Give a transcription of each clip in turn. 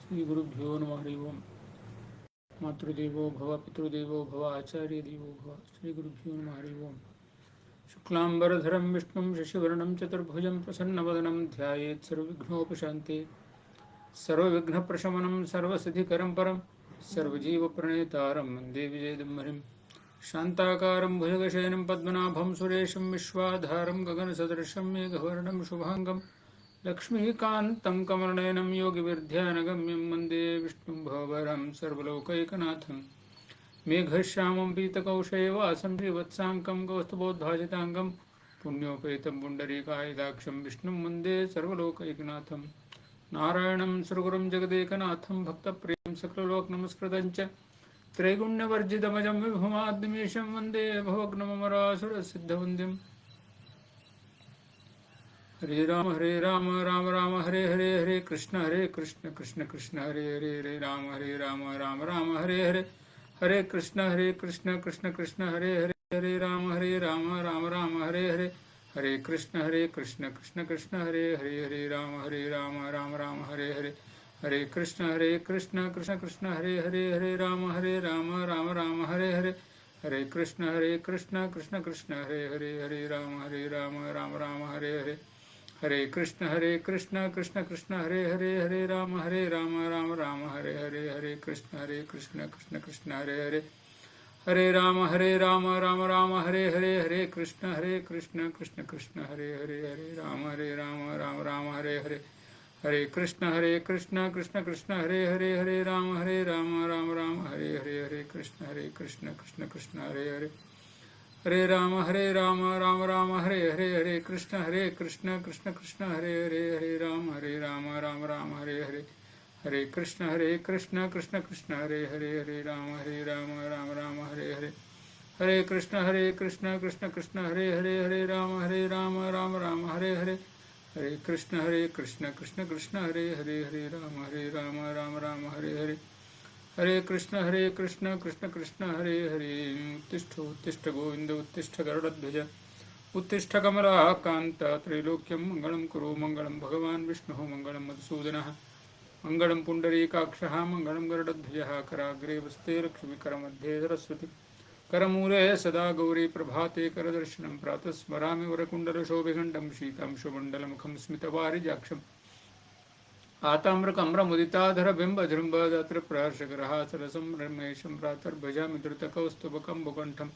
श्रीगुरुभ्यो नमः हरि ओम्। मातृदेवो भव पितृदेवो भव आचार्यदेवो भव। श्रीगुरुभ्यो नमः हरि ओम्। शुक्लाम्बरधरं विष्णुं शशिवर्णं चतुर्भुजं प्रसन्नवदनं ध्यायेत् सर्वविघ्नोपशान्ते। सर्वविघ्नप्रशमनं सर्वसिद्धिकरं परं सर्वजीवप्रणेतारं वन्दे विजयदम्बरिं। शान्ताकारं भुजगशयनं पद्मनाभं सुरेशं विश्वाधारं गगनसदृशं मेघवर्णं शुभाङ्गं लक्ष्मीकान्तं कमलनयनं योगिविद्यानगम्यं वन्दे विष्णुं भवभयं सर्वलोकैकनाथं। मेघश्यामं पीतकौशेयवासं श्रीवत्साङ्कं कौस्तुभोद्भासिताङ्गं पुण्योपेतं पुण्डरीकायदाक्षं विष्णुं वन्दे सर्वलोकैकनाथं। नारायणं सुरगुरुं जगदेकनाथं भक्तप्रियं सकललोकनमस्कृतं च त्रैगुण्यवर्जितमजं विभुमाद्यमीशं वन्दे भवग्नमरासुरसिद्धवन्द्यम्। हरे राम राम राम हरे हरे, हरे कृष्ण कृष्ण कृष्ण हरे हरे, हरे राम राम राम हरे हरे, हरे कृष्ण कृष्ण कृष्ण हरे हरे, हरे राम राम हरे हरे, हरे कृष्ण कृष्ण कृष्ण हरे हरे, हरे राम राम हरे हरे, हरे कृष्ण कृष्ण कृष्ण हरे हरे, हरे राम राम हरे हरे, हरे कृष्ण कृष्ण कृष्ण हरे हरे, हरे राम राम हरे हरे, हरे कृष्ण कृष्ण कृष्ण हरे हरे, हरे राम राम हरे हरे, हरे कृष्ण कृष्ण कृष्ण हरे हरे, हरे राम राम हरे हरे, हरे कृष्ण कृष्ण कृष्ण हरे हरे, हरे राम राम हरे हरे, हरे कृष्ण कृष्ण कृष्ण हरे हरे, हरे राम राम हरे हरे, हरे कृष्ण कृष्ण कृष्ण हरे हरे, हरे राम राम हरे हरे, हरे कृष्ण कृष्ण कृष्ण हरे हरे, हरे राम राम हरे हरे, हरे कृष्ण कृष्ण कृष्ण हरे हरे, हरे राम राम हरे हरे, हरे कृष्ण कृष्ण कृष्ण हरे हरे, हरे राम राम हरे हरे, हरे कृष्ण कृष्ण कृष्ण हरे हरे, हरे राम राम हरे हरे, हरे कृष्ण कृष्ण कृष्ण हरे हरे। उत्तिष्ठ उत्तिष्ठ गोविन्द उत्तिष्ठ गरुडध्वज उत्तिष्ठ कमलाकान्त त्रैलोक्यं मंगलं कुरु, मंगलं भगवान् विष्णुः, मंगलं मधुसूदनः, मंगलं पुण्डरीकाक्षः, मंगलं गरुडध्वजः। कराग्रे वस्ते लक्ष्मी करमध्ये सरस्वती करमूले सदा गौरी प्रभाते करदर्शनं प्रातः स्मरामि वरकुण्डलशोभिखण्डं शीतांशुमण्डलमुखं स्मितवारिजाक्षम् आताम्रकम्रमुदिताधर बिम्बजृम्बदत्र प्रहर्षगरहासरसं रमेशं प्रातर्भजामि धृतकौस्तुभकं भुकण्ठं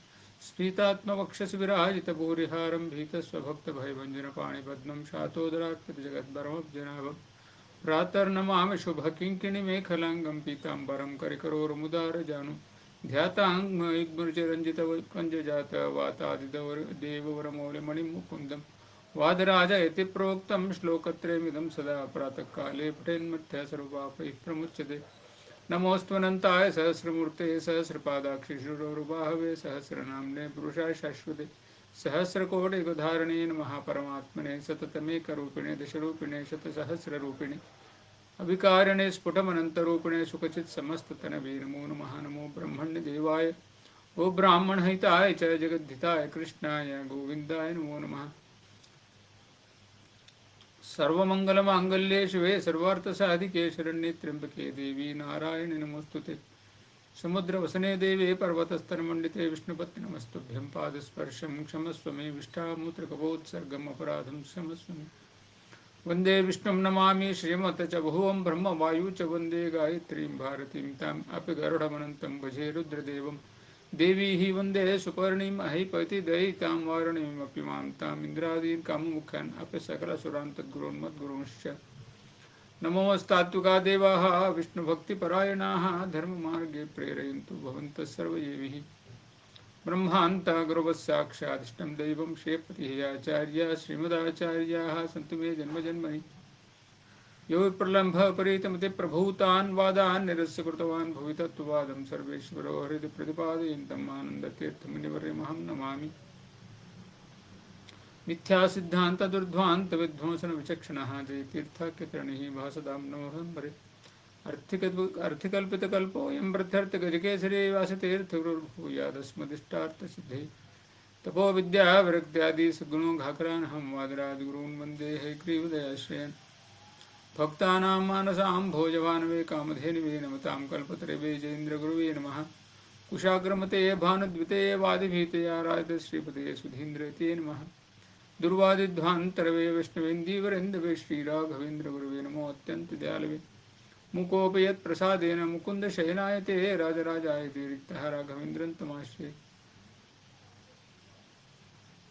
स्फीतात्मवक्षसि विराजितभूरिहारं भीतस्वभक्तभयभञ्जनपाणिपद्मं शातोदरात्मजगद्भरमब्जनाभं प्रातर्नमामि शुभकिङ्किणिमेखलाङ्गं पीताम्बरं करिकरोरुमुदारजानुं ध्याताङ्गमयुग्मरुचिरञ्जितवल्कञ्जजातवातादिदेववरमौलिमणिं मुकुन्दम् वादराज इति प्रोक्तं श्लोकत्रयमिदं सदा प्रातःकाले पठेन्मथ्य सर्वपापैः प्रमुच्यते। नमोऽस्त्वनन्ताय सहस्रमूर्ते सहस्रपादाक्षिशिरोरुबाहवे सहस्रनाम्ने पुरुषाय शाश्वते सहस्रकोटियुगधारिणे नमः परमात्मने सततमेकरूपिणे दशरूपिणे शतसहस्ररूपिणे अविकारिणे स्फुटमनन्तरूपिणे सुखचित् समस्ततनवे नमो नमः। नमो ब्रह्मण्यदेवाय गो ब्राह्मणहिताय च जगद्धिताय कृष्णाय गोविन्दाय नमो नमः। सर्वमंगलमांगल्ये शिवे सर्वार्थसाधिके शरण्ये त्र्यंबके देवी नारायणि नमोस्तुते। समुद्रवसने देवे पर्वतस्तरमण्डिते विष्णुपत्नि नमस्तुभ्यं। पादस्पर्शं क्षमस्व मे विष्ठामूत्रकपोत्सर्गम् अपराधं क्षमस्व मे। वन्दे विष्णुं नमामि श्रीमत च भुवं ब्रह्म वायु च वन्दे गायत्रीं भारतीं ताम् अपि गरुडमनन्तं भजे रुद्रदेवं। देवी हि वन्दे सुपर्णीं अहिपतिदयितां वारणीमपि मां ताम् इन्द्रादीन् काममुख्यान् अपि सकलसुरान् तद्गुरोन्मद्गुरूंश्च। नमोऽस्तात्विका देवाः विष्णुभक्तिपरायणाः धर्ममार्गे प्रेरयन्तु भवन्तः सर्व एविः। ब्रह्मान्ता गुरुवत्साक्षादिष्टं दैवं श्रेयपतिः आचार्याः श्रीमदाचार्याः सन्तु मे जन्मजन्मनि। यो विप्रलम्भपरीतमति प्रभूतान् वादान् निरस्य कृतवान् भुवि तत्त्ववादं सर्वेश्वरो हृदि प्रतिपादयन्तम् आनन्दतीर्थमुनिवर्यमहं नमामि। मिथ्यासिद्धान्तदुर्ध्वान्तविध्वंसनविचक्षणः जयतीर्थाख्यतरणिः भासदाम्नोहम्बरे। अर्थिकल्पितकल्पोऽयं प्रत्यर्थगजकेसरी वासतीर्थगुरुर्भूयादस्मदिष्टार्थसिद्धये। तपोविद्याविरक्त्यादि सद्गुणो घाकरानहं वादिराजगुरून् वन्दे हयग्रीवदयाश्रयान्। भक्तानां मानसां भोजभानवे कामधेनुवे नमतां कल्पतरुवे जयेन्द्रगुरुवे नमः। कुशाग्रमते भानुद्विते वादिभीतया राजते श्रीपते सुधीन्द्रते नमः। दुर्वादिध्वान्तरवे वैष्णवेन्दीवरेन्दवे श्रीराघवेन्द्रगुरुवे नमो अत्यन्तदयालवे। मुकोऽपि यत्प्रसादेन मुकुन्दशयनायते राजराजायते रिक्तः राघवेन्द्रं तमाश्रये।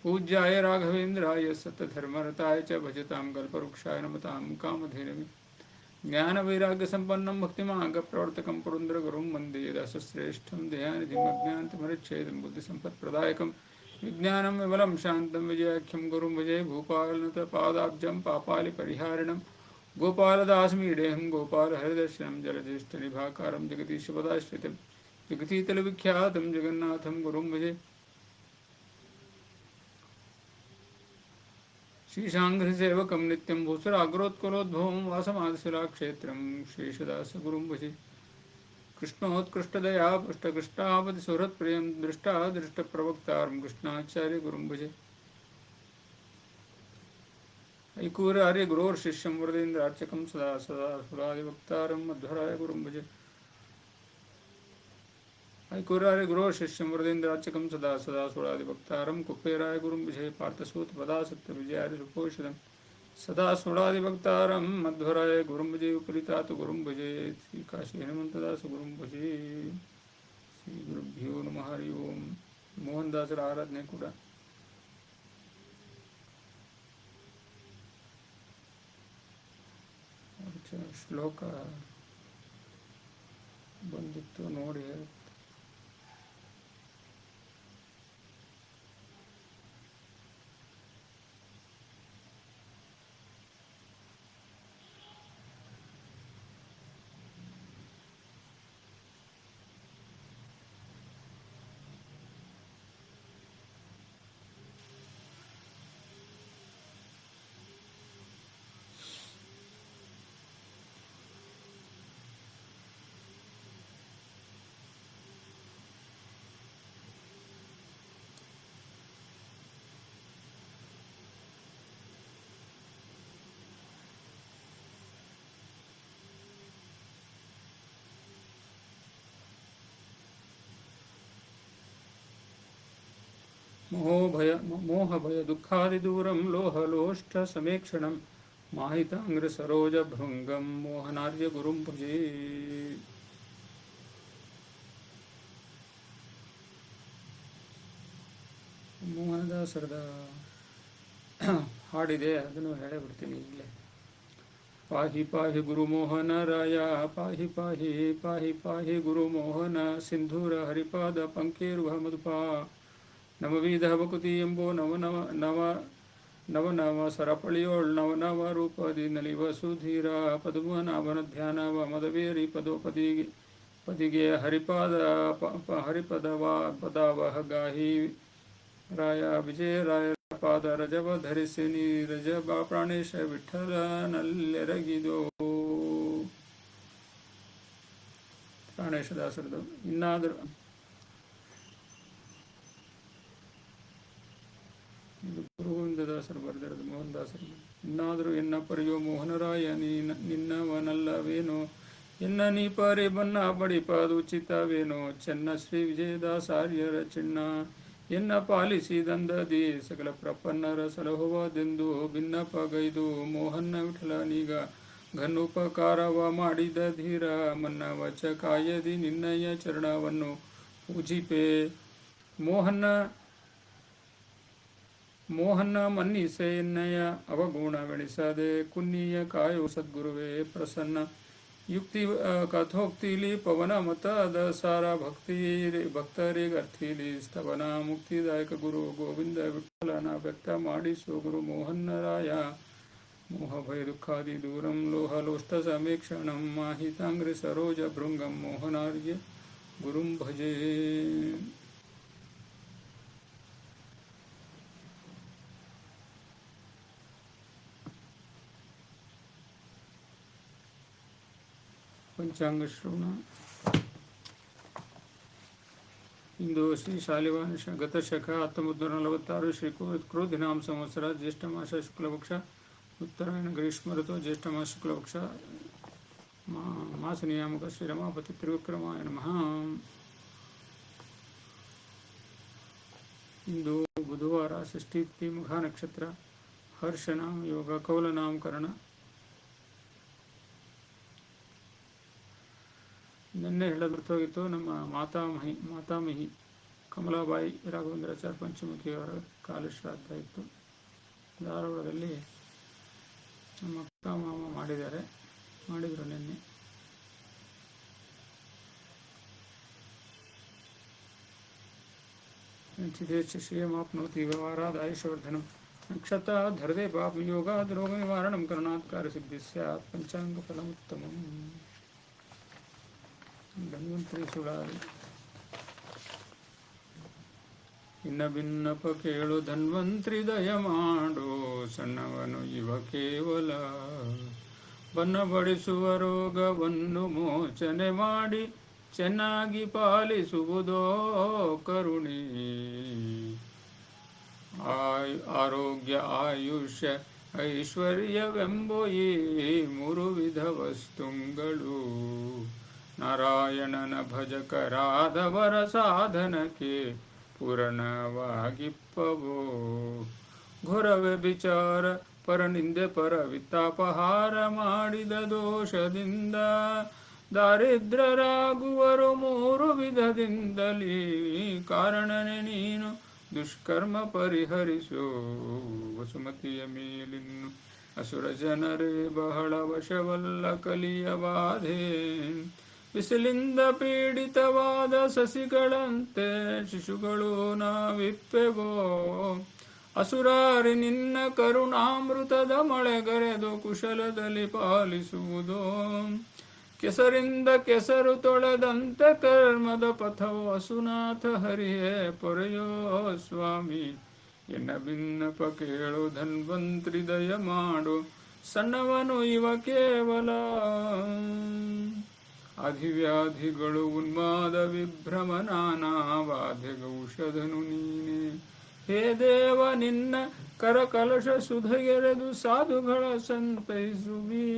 पूज्याय राघवेन्द्राय सत्यधर्मरताय च भजतां कल्पवृक्षाय नमतां कामधेनवे। ज्ञानवैराग्यसम्पन्नं भक्तिमार्गप्रवर्तकं पुरन्दरगुरुं वन्दे दासश्रेष्ठं दयानिधिम् अज्ञानतिमिरच्छेदं बुद्धिसम्पत्प्रदायकं विज्ञानं विमलं शान्तं विजयाख्यं गुरुं भजे भूपालनतपादाब्जं पापालिपरिहारिणं गोपालदासमीडेऽहं गोपालहरिदर्शनं जलज्येष्ठनिभाकारं जगदीशपदाश्रितं जगतीतलविख्यातं जगन्नाथं गुरुं भजे। श्रीशाङ्घ्रिसेवकं नित्यं भूसुराग्रोत्कलोद्भवं वासमादशिलाक्षेत्रं शेषदासगुरुं भजे। कृष्णोत्कृष्टदया पृष्ठकृष्टापतिसुहृत्प्रियं दृष्टा दृष्टप्रवक्तारं कृष्णाचार्यगुरुं भजे। ऐकूर्यार्यगुरोर्शिष्यं वरदेन्द्रार्चकं सदा सदा सुरादिवक्तारं मध्वराय गुरुं भजे। ऐकूर्यार्यगुरोर्शिष्यं वरदेन्द्रार्चकं सदा सदा सुरादिवक्तारं कुप्पेराय गुरुं भजे। पार्थसूतपदासत्यविजयार्यसुपोषितं सदा सुरादिवक्तारं मध्वराय गुरुं भजे। उपरितातु गुरुं भजे श्रीकाशी हनुमन्तदास गुरुं भजे। श्री गुरुभ्यो नमः। हरि ओम। ಮೋಹನದಾಸರ ಆರಾಧನೆ ಕೂಡ ಶ್ಲೋಕ ಬಂದಿತ್ತು ನೋಡಿ. ಮೋಹಭಯ ದುಃಖಾದಿದೂರಂ ಲೋಹಲೋಷ್ಠ ಸಮೀಕ್ಷಣಂ ಮಾಹಿತಾಂಗ್ರಸರೋಜಭೃಂಗಂ ಮೋಹನಾರ್ಯ ಗುರುಂ ಭಜೇ. ಮೋಹನದಾಸರದ ಹಾಡಿದೆ, ಅದನ್ನು ಹೇಳಿಬಿಡ್ತೀನಿ ಈಗಲೇ. ಪಾಹಿ ಪಾಹಿ ಗುರು ಮೋಹನ ರಾಯ, ಪಾಹಿ ಪಾಹಿ ಪಾಹಿ ಪಾಹಿ ಗುರು ಮೋಹನ, ಸಿಂಧೂರ ಹರಿಪಾದ ಪಂಕೇರುಹ ಮಧುಪಾ, ನವವಿಧ ಬಕುತಿ ಎಂಬೋ ನವ ನವ ನವ ನವ ನವ ಸರಪಳಿಯೋಳ್ ನವ ನವ ರೂಪದಿ ನಲಿವ ಸುಧೀರ, ಪದುಮನಾಭನ ಧ್ಯಾನವ ಮದವೇರಿ ಪದೋಪದಿಗೆ ಪದಿಗೆ ಹರಿಪಾದ ಹರಿಪದವ ಪದಾವಹ ಗಾಹಿ ರಾಯ ವಿಜಯ ರಾಯ ಪಾದ ರಜವ ಧರಿಸಿ ನೀ ರಜಬ ಪ್ರಾಣೇಶ ವಿಠಲ ನಲ್ಲೆರಗಿದೋ. ಪ್ರಾಣೇಶದಾಸರದು. ಇನ್ನಾದರೂ ಇದು ಗುರುಗೋವಿಂದದಾಸರು ಬರೆದಿರೋದು, ಮೋಹನದಾಸರು. ಇನ್ನಾದರೂ ಎನ್ನ ಪರಿಯೋ ಮೋಹನರಾಯ ನಿನ್ನವನಲ್ಲವೇನೋ, ಎನ್ನ ನೀ ಪರಿ ಬನ್ನ ಬಡಿಪದು ಉಚಿತವೇನೋ, ಚೆನ್ನ ಶ್ರೀ ವಿಜಯದಾಸಾರ್ಯರ ಚಿನ್ನ ಎನ್ನ ಪಾಲಿಸಿದಂದದಿ ಸಕಲ ಪ್ರಪನ್ನರ ಸಲಹುವದೆಂದು ಭಿನ್ನಪಗೈದು ಮೋಹನ್ನ ವಿಠಲನೀಗ ಘನೋಪಕಾರವ ಮಾಡಿದ ಧೀರ, ಮನ್ನ ವಚ ಕಾಯದಿ ನಿನ್ನಯ ಚರಣವನ್ನು ಪೂಜಿಪೆ. ಮೋಹನ ಮನ್ನಿಸೆ ಎನ್ನಯ ಅವಗುಣವೆಣಿಸದೆ, ಕುನ್ನಿಯ ಕಾಯೋ ಸದ್ಗುರುವೇ ಪ್ರಸನ್ನ. ಯುಕ್ತಿ ಕಥೋಕ್ತಿಲಿ ಪವನ ಮತದ ಸಾರ, ಭಕ್ತರಿಗರ್ಥಿಲಿ ಸ್ತವನ. ಮುಕ್ತಿದಾಯಕ ಗುರು ಗೋವಿಂದ ವಿಠಲನ ವ್ಯಕ್ತ ಮಾಡಿಸೋ ಗುರು ಮೋಹನರಾಯ. ಮೋಹ ಭಯ ದುಃಖಾದಿ ದೂರಂ ಲೋಹಲೋಷ್ಠ ಸಮೀಕ್ಷಣಂ ಮಾಹಿತಾಂಗ್ರಿ ಸರೋಜ ಭೃಂಗಂ ಮೋಹನಾರ್ಯ ಗುರುಂ ಭಜೇ. ಪಂಚಾಂಗ ಶ್ರವಣ. ಇಂದು ಶ್ರೀ ಶಾಲಿವಾನ ಗತಶಕ 1946 ಶ್ರೀ ಕ್ರೋಧಿನಾಮ ಸಂವತ್ಸರ ಜ್ಯೇಷ್ಠ ಮಾಸ ಶುಕ್ಲಪಕ್ಷ ಉತ್ತರಾಯಣ ಗ್ರೀಷ್ಮ ಋತು ಜ್ಯೇಷ್ಠ ಮಾಸ ಶುಕ್ಲಪಕ್ಷ ಮಾಸ ನಿಯಾಮಕ ಶ್ರೀರಮಾಪತಿ ತ್ರಿವಿಕ್ರಮಾಯ ನಮಃ. ಇಂದು ಬುಧವಾರ, ಷಷ್ಠಿ ತಿಥಿ, ಮುಖ ನಕ್ಷತ್ರ, ಹರ್ಷನಾಮ ಯೋಗ, ಕೌಲ ನಾಮಕರಣ. ನಿನ್ನೆ ಹೇಳೋದು ಬರ್ತೋಗಿತ್ತು. ನಮ್ಮ ಮಾತಾಮಹಿ ಕಮಲಾಬಾಯಿ ರಾಘವೇಂದ್ರಾಚಾರ್ಯ ಪಂಚಮುಖಿಯವರ ಕಾಲಶ್ರಾದ್ದ ಇತ್ತು. ಧಾರವಾಡದಲ್ಲಿ ನಮ್ಮ ಅಕ್ಕ ಮಾಮ ಮಾಡಿದರು ನಿನ್ನೆ. ಚಿದೇಶ ಶ್ರೇಯಮಾಪ್ನೋತಿ ವ್ಯವಹಾರಾದ ಆಯುಷವರ್ಧನಂ ನಕ್ಷತ್ರಾಧರದೆ ಪಾಪ ಯೋಗಾದ್ ರೋಗ ನಿವಾರಣಂ ಕರುಣಾತ್ ಕಾರ್ಯಸಿದ್ಧಿ ಸ್ಯಾತ್ ಪಂಚಾಂಗ ಫಲಮುತ್ತಮಂ. ಧನ್ವಂತರಿ ಸುಳಾರಿ ಇನ್ನ ಭಿನ್ನಪ ಕೇಳು ಧನ್ವಂತ್ರಿ ದಯ ಮಾಡು, ಸಣ್ಣವನು ಇವ ಕೇವಲ ಬನ್ನಬಡಿಸುವ ರೋಗವನ್ನು ಮೋಚನೆ ಮಾಡಿ ಚೆನ್ನಾಗಿ ಪಾಲಿಸುವುದೋ ಕರುಣಿ. ಆರೋಗ್ಯ ಆಯುಷ್ಯ ಐಶ್ವರ್ಯವೆಂಬೋ ಈ ಮೂರು ವಿಧ ವಸ್ತುಗಳು ನಾರಾಯಣನ ಭಜಕರಾದವರ ಸಾಧನಕ್ಕೆ ಪೂರಣವಾಗಿಪ್ಪವೋ. ಘೋರವೇ ವಿಚಾರ ಪರನಿಂದೆ ಪರವಿತ್ತಾಪಹಾರ ಮಾಡಿದ ದೋಷದಿಂದ ದಾರಿದ್ರರಾಗುವರು ಮೂರು ವಿಧದಿಂದಲೇ. ಕಾರಣನೆ ನೀನು ದುಷ್ಕರ್ಮ ಪರಿಹರಿಸೋ, ವಸುಮತಿಯ ಮೇಲಿನ್ನು ಅಸುರ ಜನರೇ ಬಹಳ ವಶವಲ್ಲ ಕಲಿಯ ಬಾಧೆ. ಬಿಸಿಲಿಂದ ಪೀಡಿತವಾದ ಸಸಿಗಳಂತೆ ಶಿಶುಗಳು ನಾವಿಪ್ಪೆವೋ. ಅಸುರಾರಿ ನಿನ್ನ ಕರುಣಾಮೃತದ ಮಳೆಗರೆದು ಕುಶಲದಲ್ಲಿ ಪಾಲಿಸುವುದೋ. ಕೆಸರಿಂದ ಕೆಸರು ತೊಳೆದಂತೆ ಕರ್ಮದ ಪಥವು ಅಸುನಾಥ ಹರಿಯೇ ಪೊರೆಯೋ ಸ್ವಾಮಿ. ಎನ್ನ ಭಿನ್ನಪ ಕೇಳು ಧನ್ವಂತ್ರಿ ದಯ ಮಾಡು, ಸಣ್ಣವನು ಇವ ಕೇವಲ. ಅಧಿವ್ಯಾಧಿಗಳು ಉನ್ಮಾದ ವಿಭ್ರಮ ನಾನಾ ಬಾಧೆಗೌಷಧನು ನೀನೆ. ಹೇ ದೇವ ನಿನ್ನ ಕರಕಲಶ ಸುಧೆಗೆರೆದು ಸಾಧುಗಳ ಸಂತೈಸುವಿ.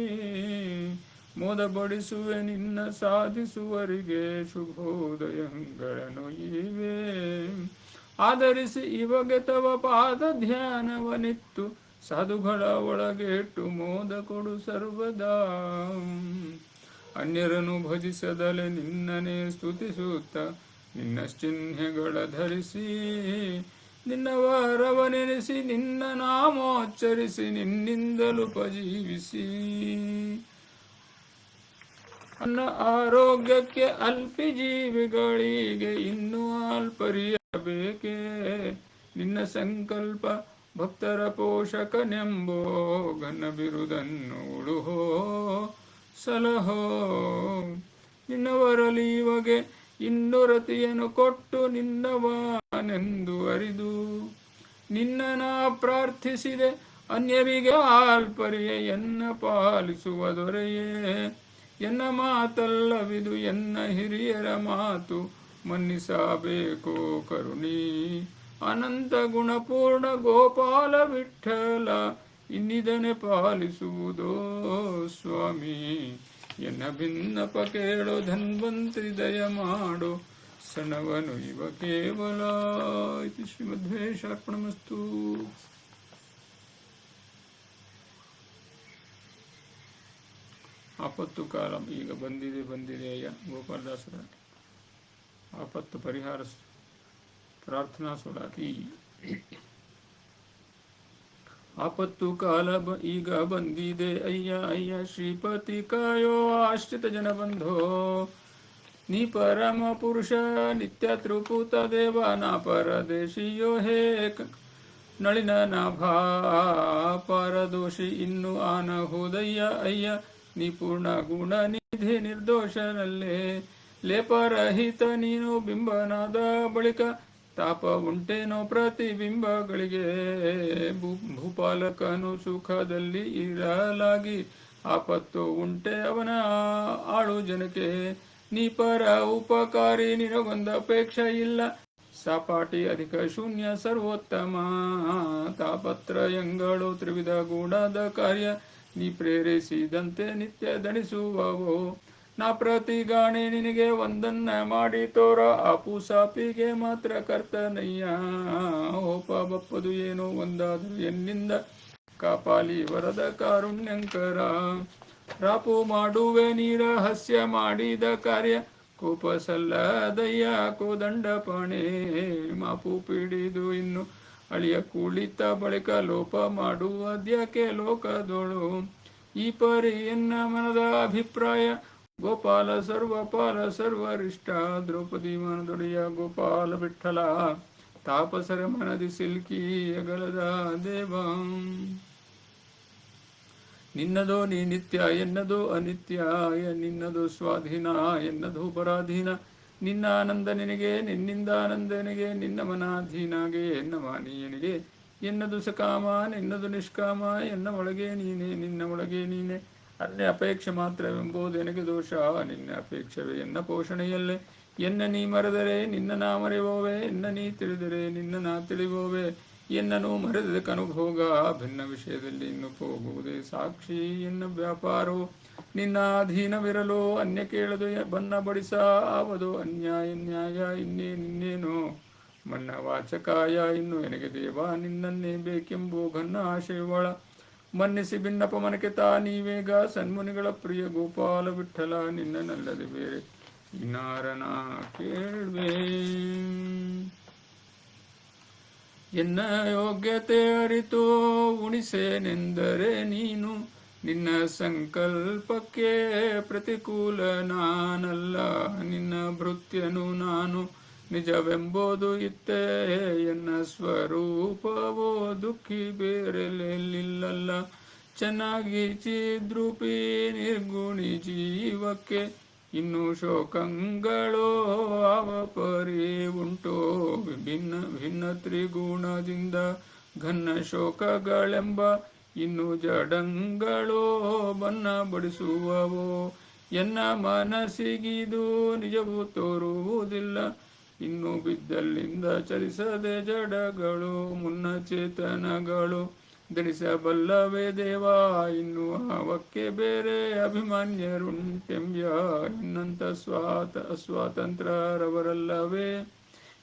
ಮೋದ ಬಡಿಸುವೆ ನಿನ್ನ ಸಾಧಿಸುವರಿಗೆ ಶುಭೋದಯಗಳನ್ನು ಇವೆ. ಆಧರಿಸಿ ಇವಾಗ ತವ ಪಾದ ಧ್ಯಾನವನಿತ್ತು ಸಾಧುಗಳ ಒಳಗೆಟ್ಟು ಮೋದ ಕೊಡು ಸರ್ವದಾ. ಅನ್ಯರನ್ನು ಭಜಿಸದಲೆ ನಿನ್ನನೇ ಸ್ತುತಿಸುತ್ತ ನಿನ್ನ ಚಿಹ್ನೆಗಳ ಧರಿಸಿ ನಿನ್ನ ವರವನೆನಿಸಿ ನಿನ್ನ ನಾಮೋಚ್ಚರಿಸಿ ನಿನ್ನಿಂದಲೂ ಉಪಜೀವಿಸಿ. ನನ್ನ ಆರೋಗ್ಯಕ್ಕೆ ಅಲ್ಪಿ ಜೀವಿಗಳಿಗೆ ಇನ್ನೂ ಅಲ್ಪರಿಯಬೇಕೆ. ನಿನ್ನ ಸಂಕಲ್ಪ ಭಕ್ತರ ಪೋಷಕನೆಂಬೋ ಘನ ಬಿರುದನ್ನು ಉಳುಹೋ ಸಲಹೋ. ನಿನ್ನವರಲ್ಲಿ ಇವಾಗೆ ಇನ್ನೊರತಿಯನ್ನು ಕೊಟ್ಟು ನಿನ್ನವನೆಂದು ಅರಿದು ನಿನ್ನ ಪ್ರಾರ್ಥಿಸಿದೆ. ಅನ್ಯರಿಗೆ ಆಲ್ಪರಿಯ ಎನ್ನ ಪಾಲಿಸುವ ದೊರೆಯೇ. ಎನ್ನ ಮಾತಲ್ಲವಿದು ಎನ್ನ ಹಿರಿಯರ ಮಾತು ಮನ್ನಿಸಬೇಕೋ ಕರುಣಿ. ಅನಂತ ಗುಣಪೂರ್ಣ ಗೋಪಾಲ ವಿಠಲ ಇನ್ನಿದನೆ ಪಾಲಿಸುವುದೋ ಸ್ವಾಮಿ. ಎನ್ನ ಭಿನ್ನಪ ಕೇಳೋ ಧನ್ವಂತ್ರಿ ದಯ ಮಾಡೋ, ಸಣ್ಣವನು ಇವ ಕೇವಲ. ಇದು ಶ್ರೀಮಧ್ವೇಶಾರ್ಪಣಮಸ್ತು. ಆಪತ್ತು ಕಾಲ ಈಗ ಬಂದಿದೆ ಅಯ್ಯ. ಗೋಪಾಲದಾಸರ ಆಪತ್ತು ಪರಿಹಾರ ಪ್ರಾರ್ಥನಾ ಸುಡಾತಿ. ಆಪತ್ತು ಕಾಲ ಈಗ ಬಂದಿದೆ ಅಯ್ಯ ಅಯ್ಯ. ಶ್ರೀಪತಿ ಕಾಯೋ ಆಶ್ರಿತ ಜನ ಬಂಧೋ. ನೀ ಪರಮ ಪುರುಷ ನಿತ್ಯ ತ್ರಿಪುತ ದೇವ ನಾ ಪರದೇಶಿಯೋ ಹೇ ನಳಿನ ನಾಭಾ ಪರದೋಷಿ ಇನ್ನು ಆನಹುದಯ್ಯ ಅಯ್ಯ. ನೀ ಪೂರ್ಣ ಗುಣ ನಿಧಿ ನಿರ್ದೋಷನಲ್ಲೇ ಲೇಪರಹಿತ ನೀನು. ಬಿಂಬನಾದ ಬಳಿಕ ತಾಪ ಉಂಟೇನೋ ಪ್ರತಿಬಿಂಬಗಳಿಗೆ. ಭೂಪಾಲಕನು ಸುಖದಲ್ಲಿ ಇರಲಾಗಿ ಆಪತ್ತು ಉಂಟೆ ಅವನ ಆಳು ಜನಕ್ಕೆ. ನೀ ಪರ ಉಪಕಾರಿ ನಿನಗೊಂದು ಅಪೇಕ್ಷೆ ಇಲ್ಲ. ಸಾಪಾಟಿ ಅಧಿಕ ಶೂನ್ಯ ಸರ್ವೋತ್ತಮ ತಾಪತ್ರಯಂಗಳು ತ್ರಿವಿಧ ಗೂಢದ ಕಾರ್ಯ ನೀ ಪ್ರೇರಿಸಿದಂತೆ ನಿತ್ಯ ದಣಿಸುವವು ನಾ ಪ್ರತಿಗಾಣೆ ನಿನಗೆ ಒಂದನ್ನ ಮಾಡಿ ತೋರ ಆಪು ಸಾಪಿಗೆ ಮಾತ್ರ ಕರ್ತನಯ್ಯ ಹೋಪ ಬಪ್ಪದು ಏನೋ ಒಂದಾದರೂ ಎನ್ನಿಂದ ಕಾಪಾಲಿ ವರದ ಕಾರುಣ್ಯಂಕರ ರಾಪು ಮಾಡುವೆ ನೀರ ಹಸ್ಯ ಮಾಡಿದ ಕಾರ್ಯ ಕೋಪ ಸಲ್ಲದಯ್ಯ ಕೋದಂಡ ಪಾಣೆ ಮಾಪು ಪಿಡಿದು ಇನ್ನು ಅಳಿಯ ಕುಳಿತ ಬಳಿಕ ಲೋಪ ಮಾಡುವುದ್ಯಾಕೆ ಲೋಕದೋಳು ಈ ಪರಿ ಎನ್ನ ಮನದ ಅಭಿಪ್ರಾಯ ಗೋಪಾಲ ಸರ್ವಪಾಲ ಸರ್ವರಿಷ್ಟ ದ್ರೌಪದಿ ಮನದೊಡೆಯ ಗೋಪಾಲ ವಿಠಲ ತಾಪಸರ ಮನದಿ ಸಿಲ್ಕಿ ಅಗಲದ ದೇವ ನಿನ್ನದೋ ನೀ ನಿತ್ಯ ಎನ್ನದೋ ಅನಿತ್ಯ ನಿನ್ನದು ಸ್ವಾಧೀನ ಎನ್ನದು ಪರಾಧೀನ ನಿನ್ನ ಆನಂದ ನಿನಗೆ ನಿನ್ನಿಂದ ಆನಂದ ನಿನಗೆ ನಿನ್ನ ಮನಾಧೀನಾಗೆ ಎನ್ನ ಮಾನೀಯನಿಗೆ ಎನ್ನದು ಸಕಾಮ ನಿನ್ನದು ನಿಷ್ಕಾಮ ಎನ್ನ ಒಳಗೆ ನೀನೆ ನಿನ್ನ ಒಳಗೆ ನೀನೆ ಅನ್ಯ ಅಪೇಕ್ಷೆ ಮಾತ್ರವೆಂಬುದು ನನಗೆ ದೋಷ ನಿನ್ನ ಅಪೇಕ್ಷವೇ ಎನ್ನ ಪೋಷಣೆಯಲ್ಲೇ ಎನ್ನ ನೀ ಮರೆದರೆ ನಿನ್ನ ನಾ ಮರೆಯುವವೇ ಎನ್ನ ನೀ ತಿಳಿದರೆ ನಿನ್ನ ನಾ ತಿಳಿಯುವವೇ ಎನ್ನನು ಮರೆದಕ್ಕನುಭೋಗ ಭಿನ್ನ ವಿಷಯದಲ್ಲಿ ಇನ್ನು ಹೋಗುವುದೇ ಸಾಕ್ಷಿ ಎನ್ನ ವ್ಯಾಪಾರವು ನಿನ್ನ ಅಧೀನವಿರಲು ಅನ್ಯ ಕೇಳದು ಬನ್ನ ಬಡಿಸ ಆವದು ಅನ್ಯಾಯ ನ್ಯಾಯ ಇನ್ನೇನು ಮನ್ನ ವಾಚಕಾಯ ಇನ್ನು ನನಗೆ ದೇವ ನಿನ್ನನ್ನೇ ಬೇಕೆಂಬು ಘನ್ನ ಆಶಯವಳ ಮನ್ನಿಸಿ ಭಿನ್ನಪ ಮನಕ್ಕೆ ತಾ ನೀವೇಗ ಸನ್ಮುನಿಗಳ ಪ್ರಿಯ ಗೋಪಾಲ ವಿಠಲ ನಿನ್ನನಲ್ಲದೆ ಬೇರೆ ಇನ್ನಾರನ ಕೇಳ್ವೆ ಎನ್ನ ಯೋಗ್ಯತೆ ಅರಿತು ಉಣಿಸೇನೆಂದರೆ ನೀನು ನಿನ್ನ ಸಂಕಲ್ಪಕ್ಕೆ ಪ್ರತಿಕೂಲ ನಾನಲ್ಲ ನಿನ್ನ ಭೃತ್ಯನು ನಾನು ನಿಜವೆಂಬುದು ಇತ್ತೇ ಎನ್ನ ಸ್ವರೂಪವೋ ದುಃಖಿ ಬೇರೆಲಿಲ್ಲಲ್ಲ ಚೆನ್ನಾಗಿ ಚಿದ್ರೂಪಿ ನಿರ್ಗುಣಿ ಜೀವಕ್ಕೆ ಇನ್ನು ಶೋಕಂಗಳೋ ಅವಪರಿ ಉಂಟೋ ಭಿನ್ನ ತ್ರಿಗುಣದಿಂದ ಘನ್ನ ಶೋಕಗಳೆಂಬ ಇನ್ನು ಜಡಂಗಳೋ ಬನ್ನ ಬಡಿಸುವವೋ ಎನ್ನ ಮನಸ್ಸಿಗಿದು ನಿಜವು ತೋರುವುದಿಲ್ಲ ಇನ್ನು ಬಿದ್ದಲ್ಲಿಂದ ಚಲಿಸದೆ ಜಡಗಳು ಮುನ್ನ ಚೇತನಗಳು ಧರಿಸಬಲ್ಲವೇ ದೇವ ಇನ್ನು ಅವಕ್ಕೆ ಬೇರೆ ಅಭಿಮಾನ್ಯರುಂಟೆಂಬ್ಯ ಇನ್ನಂತ ಸ್ವಾತಂತ್ರ್ಯರವರಲ್ಲವೇ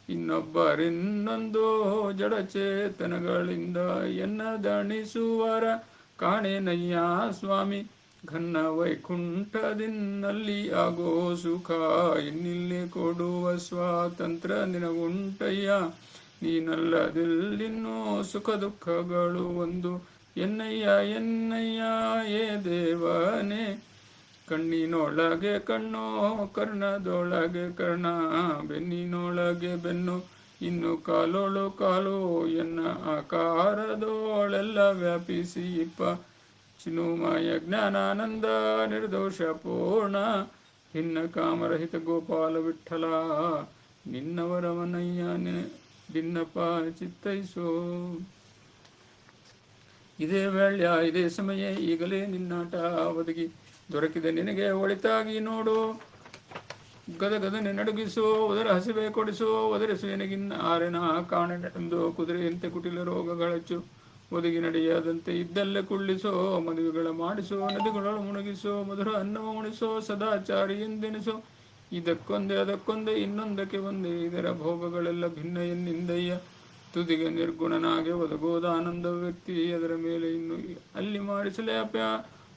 ಇನ್ನೊಬ್ಬರಿನ್ನೊಂದು ಜಡಚೇತನಗಳಿಂದ ಎನ್ನ ದಣಿಸುವರ ಕಾಣೆನಯ್ಯ ಸ್ವಾಮಿ ಘನ್ನ ವೈಕುಂಠದಿನ್ನಲ್ಲಿ ಆಗೋ ಸುಖ ಇನ್ನಿಲ್ಲಿ ಕೊಡುವ ಸ್ವಾತಂತ್ರ್ಯ ನಿನಗುಂಟಯ್ಯ ನೀನಲ್ಲದಿಲ್ಲಿನ್ನೂ ಸುಖ ದುಃಖಗಳು ಒಂದು ಎನ್ನಯ್ಯ ಎನ್ನಯ್ಯ ಏ ದೇವನೇ ಕಣ್ಣಿನೊಳಗೆ ಕಣ್ಣು ಕರ್ಣದೊಳಗೆ ಕರ್ಣ ಬೆನ್ನಿನೊಳಗೆ ಬೆನ್ನು ಇನ್ನು ಕಾಲೋಳು ಕಾಲು ಎನ್ನ ಆಕಾರದೋಳೆಲ್ಲ ವ್ಯಾಪಿಸಿ ಇಪ್ಪ ಚಿನ್ಮಯ ಜ್ಞಾನಾನಂದ ನಿರ್ದೋಷ ಪೂರ್ಣ ಭಿನ್ನ ಕಾಮರಹಿತ ಗೋಪಾಲ ವಿಠಲ ನಿನ್ನವರವನಯ್ಯ ಭಿನ್ನಪ ಚಿತ್ತೈಸೋ ಇದೇ ವೇಳ್ಯ ಇದೇ ಸಮಯ ಈಗಲೇ ನಿನ್ನಾಟ ಒದಗಿ ದೊರಕಿದೆ ನಿನಗೆ ಒಳಿತಾಗಿ ನೋಡು ಗದಗದನೆ ನಡುಗಿಸೋ ಅದರ ಹಸಿವೆ ಕೊಡಿಸೋ ಒದರಿಸು ಎನಗಿನ್ನ ಆರೆನ ಕಾಣೆಂದು ಕುದುರೆಯಂತೆ ಕುಟಿಲ ರೋಗಗಳಚ್ಚು ಒದಗಿ ನಡೆಯದಂತೆ ಇದ್ದಲ್ಲೇ ಕುಳ್ಳಿಸೋ ಮದುವೆಗಳ ಮಾಡಿಸೋ ನದಿಗಳನ್ನು ಮುಣಗಿಸೋ ಮಧುರ ಅನ್ನವ ಉಣಿಸೋ ಸದಾಚಾರಿ ಎಂದೆನಿಸೋ ಇದಕ್ಕೊಂದೇ ಅದಕ್ಕೊಂದೇ ಇನ್ನೊಂದಕ್ಕೆ ಒಂದೇ ಇದರ ಭೋಗಗಳೆಲ್ಲ ಭಿನ್ನ ಎನ್ನಿಂದಯ್ಯ ತುದಿಗೆ ನಿರ್ಗುಣನಾಗೆ ಒದಗೋದ ಆನಂದ ವ್ಯಕ್ತಿ ಅದರ ಮೇಲೆ ಇನ್ನು ಅಲ್ಲಿ ಮಾಡಿಸಲೇ ಅಪ್ಯ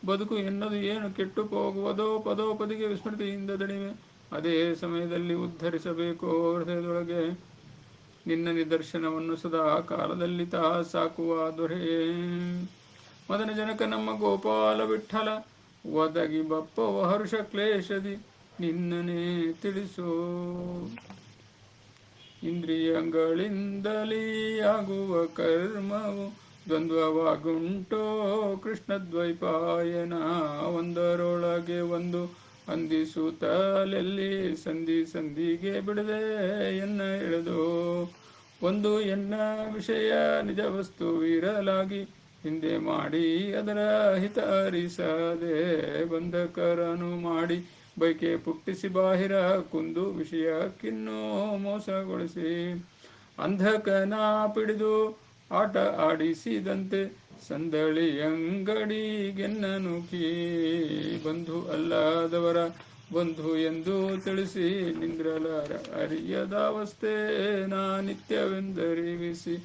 ಬದುಕು ಎನ್ನದು ಏನು ಕೆಟ್ಟು ಹೋಗುವುದೋ ಪದೋಪದಿಗೆ ವಿಸ್ಮೃತಿಯಿಂದ ದಣಿವೆ ಅದೇ ಸಮಯದಲ್ಲಿ ಉದ್ಧರಿಸಬೇಕು ಹೃದಯದೊಳಗೆ ನಿನ್ನ ನಿದರ್ಶನವನ್ನು ಸದಾ ಕಾಲದಲ್ಲಿ ತಾ ಸಾಕುವ ದೊರೆ ಮದನ ಜನಕ ನಮ್ಮ ಗೋಪಾಲ ವಿಠಲ ಒದಗಿ ಬಪ್ಪವ ಹರ್ಷ ಕ್ಲೇಶದಿ ನಿನ್ನನೇ ತಿಳಿಸೋ ಇಂದ್ರಿಯಗಳಿಂದಲೇ ಆಗುವ ಕರ್ಮವು ದ್ವಂದ್ವವಾಗುಂಟೋ ಕೃಷ್ಣ ದ್ವೈಪಾಯನ ಒಂದರೊಳಗೆ ಒಂದು ಅಂದಿಸುತ್ತಲೆಲ್ಲಿ ಸಂಧಿಗೆ ಬಿಡದೆ ಎನ್ನ ಎಳೆದು ಒಂದು ಎನ್ನ ವಿಷಯ ನಿಜ ವಸ್ತುವಿರಲಾಗಿ ಹಿಂದೆ ಮಾಡಿ ಅದರ ಹಿತ ಅರಿಸದೆ ಬಂಧಕರನು ಮಾಡಿ ಬೈಕೆ ಪುಟ್ಟಿಸಿ ಬಾಹಿರ ಕುಂದು ವಿಷಯಕ್ಕಿನ್ನೂ ಮೋಸಗೊಳಿಸಿ ಅಂಧಕನ ಪಿಡಿದು ಆಟ ಆಡಿಸಿದಂತೆ ಸಂದಳಿ ಅಂಗಡಿಗೆನ್ನ ನೂಕಿ ಬಂಧು ಅಲ್ಲದವರ ಬಂಧು ಎಂದು ತಿಳಿಸಿ ನಿಂದ್ರಲಾರ ಅರಿಯದಾವಸ್ಥೆ ನಾ ನಿತ್ಯವೆಂದರಿವಿಸಿ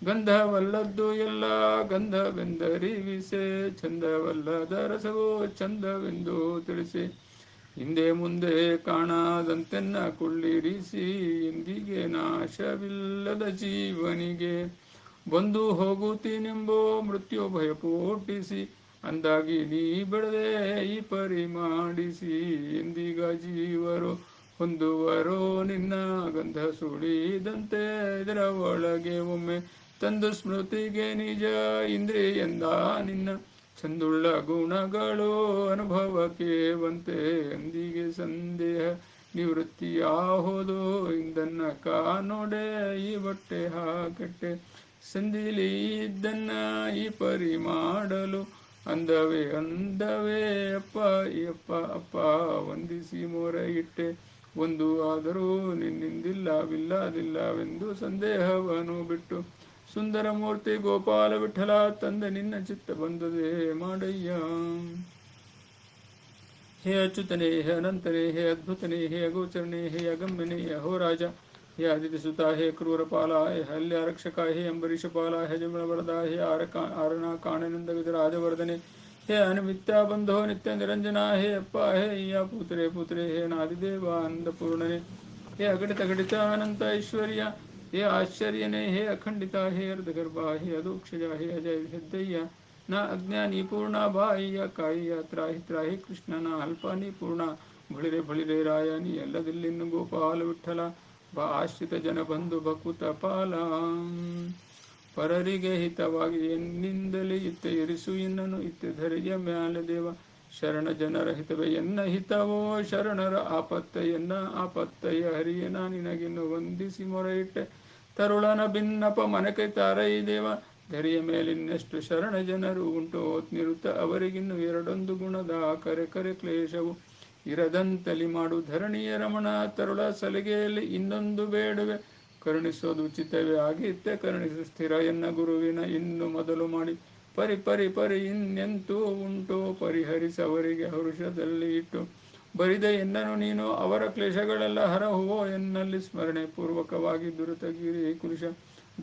ಗಂಧವಲ್ಲದ್ದು ಎಲ್ಲ ಗಂಧವೆಂದರಿವಿಸೆ ಚಂದವಲ್ಲದ ರಸವೋ ಚಂದವೆಂದು ತಿಳಿಸಿ ಹಿಂದೆ ಮುಂದೆ ಕಾಣದಂತೆನ್ನ ಕೊಳ್ಳಿರಿಸಿ ಎಂದಿಗೆ ನಾಶವಿಲ್ಲದ ಜೀವನಿಗೆ ಬಂದು ಹೋಗುತ್ತೀನೆಂಬೋ ಮೃತ್ಯು ಭಯಪೋಟಿಸಿ ಅಂದಾಗಿ ನೀ ಬೆಳೆದೆ ಈ ಪರಿ ಮಾಡಿಸಿ ಎಂದಿಗ ಜೀವರು ಹೊಂದುವರೋ ನಿನ್ನ ಗಂಧ ಸುಳಿದಂತೆ ಇದರ ಒಳಗೆ ಒಮ್ಮೆ ತಂದು ಸ್ಮೃತಿಗೆ ನಿಜ ಇಂದ್ರಿಯಂದ ನಿನ್ನ ಚಂದುಳ್ಳ ಗುಣಗಳು ಅನುಭವಕ್ಕೆ ಬಂತೆ ಎಂದಿಗೆ ಸಂದೇಹ ನಿವೃತ್ತಿಯಾಹೋದು ಇಂದನ್ನ ಕಾನೊಡೆ ಈ ಬಟ್ಟೆ ಹಾಕಟ್ಟೆ ಸಂದಿಲಿ ಇದ್ದನ್ನ ಈ ಪರಿ ಮಾಡಲು ಅಂದವೇ ಅಪ್ಪ ಅಪ್ಪ ವಂದಿಸಿ ಮೊರೆ ಇಟ್ಟೆ ಒಂದು ಆದರೂ ನಿನ್ನಿಂದಿಲ್ಲವಿಲ್ಲದಿಲ್ಲವೆಂದು ಸಂದೇಹವನ್ನು ಬಿಟ್ಟು ಸುಂದರ ಮೂರ್ತಿ ಗೋಪಾಲ ವಿಠಲ ತಂದೆ ನಿನ್ನ ಚಿತ್ತ ಬಂದದೆ ಮಾಡಯ್ಯ. ಹೇ ಅಚ್ಯುತನೇ, ಹೇ ಅನಂತನೇ, ಹೇ ಅದ್ಭುತನೇ, ಹೇ ಅಗೋಚರನೇ, ಹೇ ಅಗಮ್ಯನೇ, ಅಹೋ ರಾಜ, ಹೇ ಆದಿತ್ಯಸುತ, ಹೇ ಕ್ರೂರಪಾಲ, ಹೇ ಹಲ್ಯ ರಕ್ಷಕ, ಹೇ ಅಂಬರೀಷಪಾಲ, ಹೇ ಜಮಳವರದ, ಹೇ ಆರಣ ಕಾಣನಿಂದ ರಾಜವರ್ಧನೆ, ಹೇ ಅನಿಮಿತ್ಯ ಬಂಧೋ ನಿತ್ಯ ನಿರಂಜನ, ಹೇ ಅಪ್ಪ, ಹೇ ಅಯ್ಯ ಪುತ್ರೆ, ಹೇ ನಾದಿದೇವ ಆನಂದಪೂರ್ಣನೆ, ಹೇ ಅಗಣಿತ ಗಣಿತ ಅನಂತ ಐಶ್ವರ್ಯ, ಹೇ ಆಶ್ಚರ್ಯನೇ, ಹೇ ಅಖಂಡಿತ, ಹೇ ಅರ್ಧಗರ್ಭ, ಹೇ ಅದೋಕ್ಷಜ, ಹೇ ಅಜಯ ಹೆದ್ದಯ್ಯ, ನಾ ಅಜ್ಞಾನಿ ಪೂರ್ಣ ಬಾಯಿಯ ಕಾಯಿಯ ತ್ರಾಹಿ ಕೃಷ್ಣ, ನಾ ಅಲ್ಪಾನಿ ಪೂರ್ಣ ಬಳಿರೆ ರಾಯ, ನೀ ಎಲ್ಲದಿಲ್ಲಿನ್ನು ಗೋಪಾಲ ವಿಠಲ, ಬಾ ಆಶ್ರಿತ ಜನ ಬಂಧು ಭಕುತ ಪಾಲ. ಪರರಿಗೆ ಹಿತವಾಗಿ ಎನ್ನಿಂದಲೇ ಇತ್ತೆ ಇರಿಸು ಎನ್ನನು ಇತ್ತೆ ಧರೆಯ ಮ್ಯಾಲೆ ದೇವ, ಶರಣ ಜನರ ಹಿತವೇ ಎನ್ನ ಹಿತವೋ, ಶರಣರ ಆಪತ್ತಯ್ಯ ಹರಿಯನ ನಿನಗಿನ್ನು ವಂದಿಸಿ ಮೊರೆಯಿಟ್ಟೆ, ತರುಳನ ಭಿನ್ನಪ ಮನಕೈ ತಾರೈ ದೇವ, ಧರೆಯ ಮೇಲಿನ್ನೆಷ್ಟು ಶರಣ ಜನರು ಉಂಟು ನಿರುತ್ತ ಅವರಿಗಿನ್ನು ಎರಡೊಂದು ಗುಣದ ಕರೆ ಕ್ಲೇಶವು ಇರದಂತಲಿ ಮಾಡು ಧರಣಿಯ ರಮಣ, ತರುಳ ಸಲಿಗೆಯಲ್ಲಿ ಇನ್ನೊಂದು ಬೇಡುವೆ, ಕರುಣಿಸೋದು ಉಚಿತವೇ ಆಗಿತ್ತೆ ಕರುಣಿಸು ಸ್ಥಿರ ಎನ್ನ ಗುರುವಿನ ಇನ್ನು ಮೊದಲು ಮಾಡಿ, ಪರಿ ಇನ್ನೆಂತೂ ಉಂಟು ಪರಿಹರಿಸವರಿಗೆ ಹರುಷದಲ್ಲಿ ಇಟ್ಟು, ಬರಿದ ಎನ್ನನು ನೀನು ಅವರ ಕ್ಲೇಶಗಳೆಲ್ಲ ಹರಹುವೋ ಎನ್ನಲ್ಲಿ ಸ್ಮರಣೆ ಪೂರ್ವಕವಾಗಿ ದುರಿತಗಿರಿ ಕುರುಷ,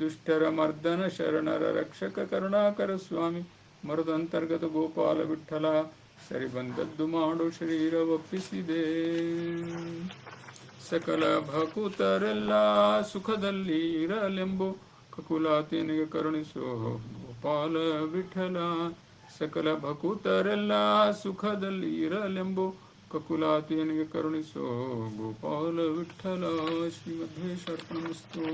ದುಷ್ಟರ ಮರ್ದನ ಶರಣರ ರಕ್ಷಕ ಕರುಣಾಕರ ಸ್ವಾಮಿ, ಮರುದಂತರ್ಗತ ಗೋಪಾಲ ವಿಠಲ, ಸರಿ ಬಂದದ್ದು ಮಾಡು ಶರೀರ ಒಪ್ಪಿಸಿದೆ, ಸಕಲ ಭಕುತರೆಲ್ಲ ಸುಖದಲ್ಲಿ ಇರಲೆಂಬೋ ಕಕುಲಾತಿನಿಗೆ ಕರುಣಿಸೋ ಗೋಪಾಲ ವಿಠಲ, ಸಕಲ ಭಕುತರೆಲ್ಲ ಸುಖದಲ್ಲಿ ಇರಲೆಂಬೋ ಕಕುಲಾತಿನಿಗೆ ಕರುಣಿಸೋ ಗೋಪಾಲ ವಿಠಲ. ಶ್ರೀಮಧ್ವೇಶ್ವರನಮಸ್ತು.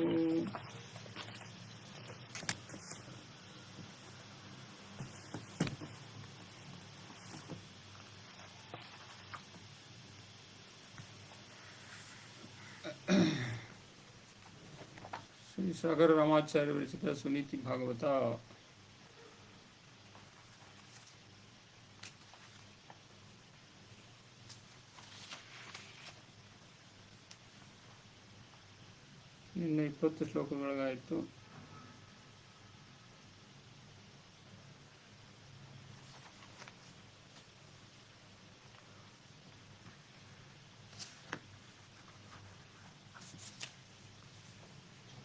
ಶ್ರೀ ಸಾಗರ ರಾಮಾಚಾರ್ಯ ವಿರಚಿತ ಸುನೀತಿ ಭಾಗವತ. ನಿನ್ನೆ 20 ಶ್ಲೋಕಗಳಾಯಿತು.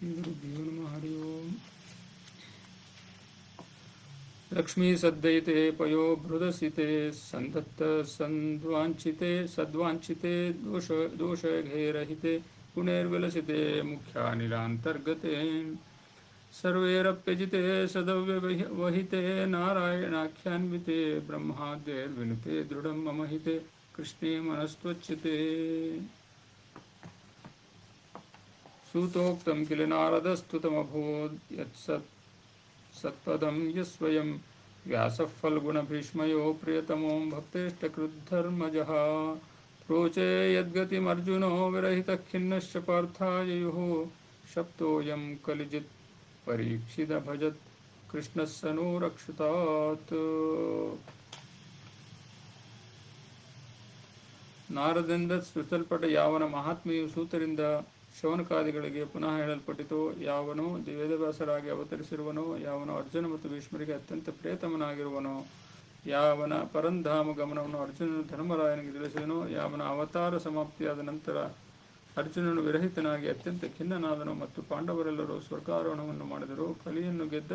गुरुभ्यो नमः. हरि ओम. लक्ष्मी सद्दयिते पयो भृदसिते संदत्त सद्वांचिते दोषघेरहिते पुनर्विलसिते मुख्यानिलान्तर्गते सर्वैरप्यजिते सदव्यवहिते नारायणाख्यान्विते ब्रह्माद्यैर्विनुते दृढं मम हिते कृष्णे मनस्त्वच्युते. सूतोक्तं किल नारदस्तुतमभूत् यत्सत्पदं यस्वयं व्यासः फल्गुणभीष्मयो प्रियतमो भक्तेष्टकृद्धर्मजः प्रोचे यद्गतिमर्जुनो विरहितः खिन्नश्च पार्थाययुः शप्तोऽयं कलिजित् परीक्षितभजत् कृष्णस्य नो रक्षतात्. ನಾರದಿಂದ ಸೃಷ್ಟಲ್ಪಟ್ಟ ಯಾವನ ಮಹಾತ್ಮೆಯು ಸೂತರಿಂದ ಶೌನಕಾದಿಗಳಿಗೆ ಪುನಃ ಹೇಳಲ್ಪಟ್ಟಿತೋ, ಯಾವನು ವೇದವ್ಯಾಸರಾಗಿ ಅವತರಿಸಿರುವನೋ, ಯಾವನು ಅರ್ಜುನ ಮತ್ತು ಭೀಷ್ಮರಿಗೆ ಅತ್ಯಂತ ಪ್ರಿಯತಮನಾಗಿರುವನೋ, ಯಾವನ ಪರಂಧಾಮ ಗಮನವನ್ನು ಅರ್ಜುನನು ಧರ್ಮರಾಯನಿಗೆ ತಿಳಿಸಿದನೋ, ಯಾವನ ಅವತಾರ ಸಮಾಪ್ತಿಯಾದ ನಂತರ ಅರ್ಜುನನು ವಿರಹಿತನಾಗಿ ಅತ್ಯಂತ ಖಿನ್ನನಾದನು ಮತ್ತು ಪಾಂಡವರೆಲ್ಲರೂ ಸ್ವರ್ಗಾರೋಹಣವನ್ನು ಮಾಡಿದರು, ಕಲಿಯನ್ನು ಗೆದ್ದ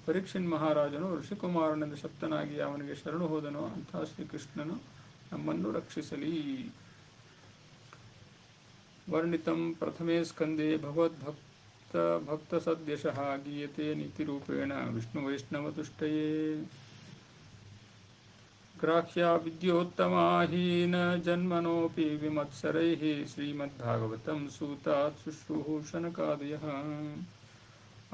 ಪರೀಕ್ಷಿನ್ ಮಹಾರಾಜನು ಋಷಿಕುಮಾರನೆಂದು ಶಕ್ತನಾಗಿ ಅವನಿಗೆ ಶರಣು ಹೋದನು, ಅಂತಹ ಶ್ರೀಕೃಷ್ಣನು ನಮ್ಮನ್ನು ರಕ್ಷಿಸಲಿ. ವರ್ಣಿತಂ ಪ್ರಥಮೇ ಸ್ಕಂದೇ ಭಕ್ತ ಸದ್ಯಶಃ ಗೀಯತೆ ನೀತಿರೂಪೇಣ ವಿಷ್ಣು ವೈಷ್ಣವ ತುಷ್ಟಯೇ. ಗ್ರಾಹ್ಯ ವಿದ್ಯೋತ್ತಮಾ ಹೀನ ಜನ್ಮನೋಪಿ ವಿಮತ್ಸರೈಃ ಶ್ರೀಮದ್ಭಾಗವತಂ ಸೂತಾತ್ ಶುಶ್ರೂಷಣಕಾದಯಃ.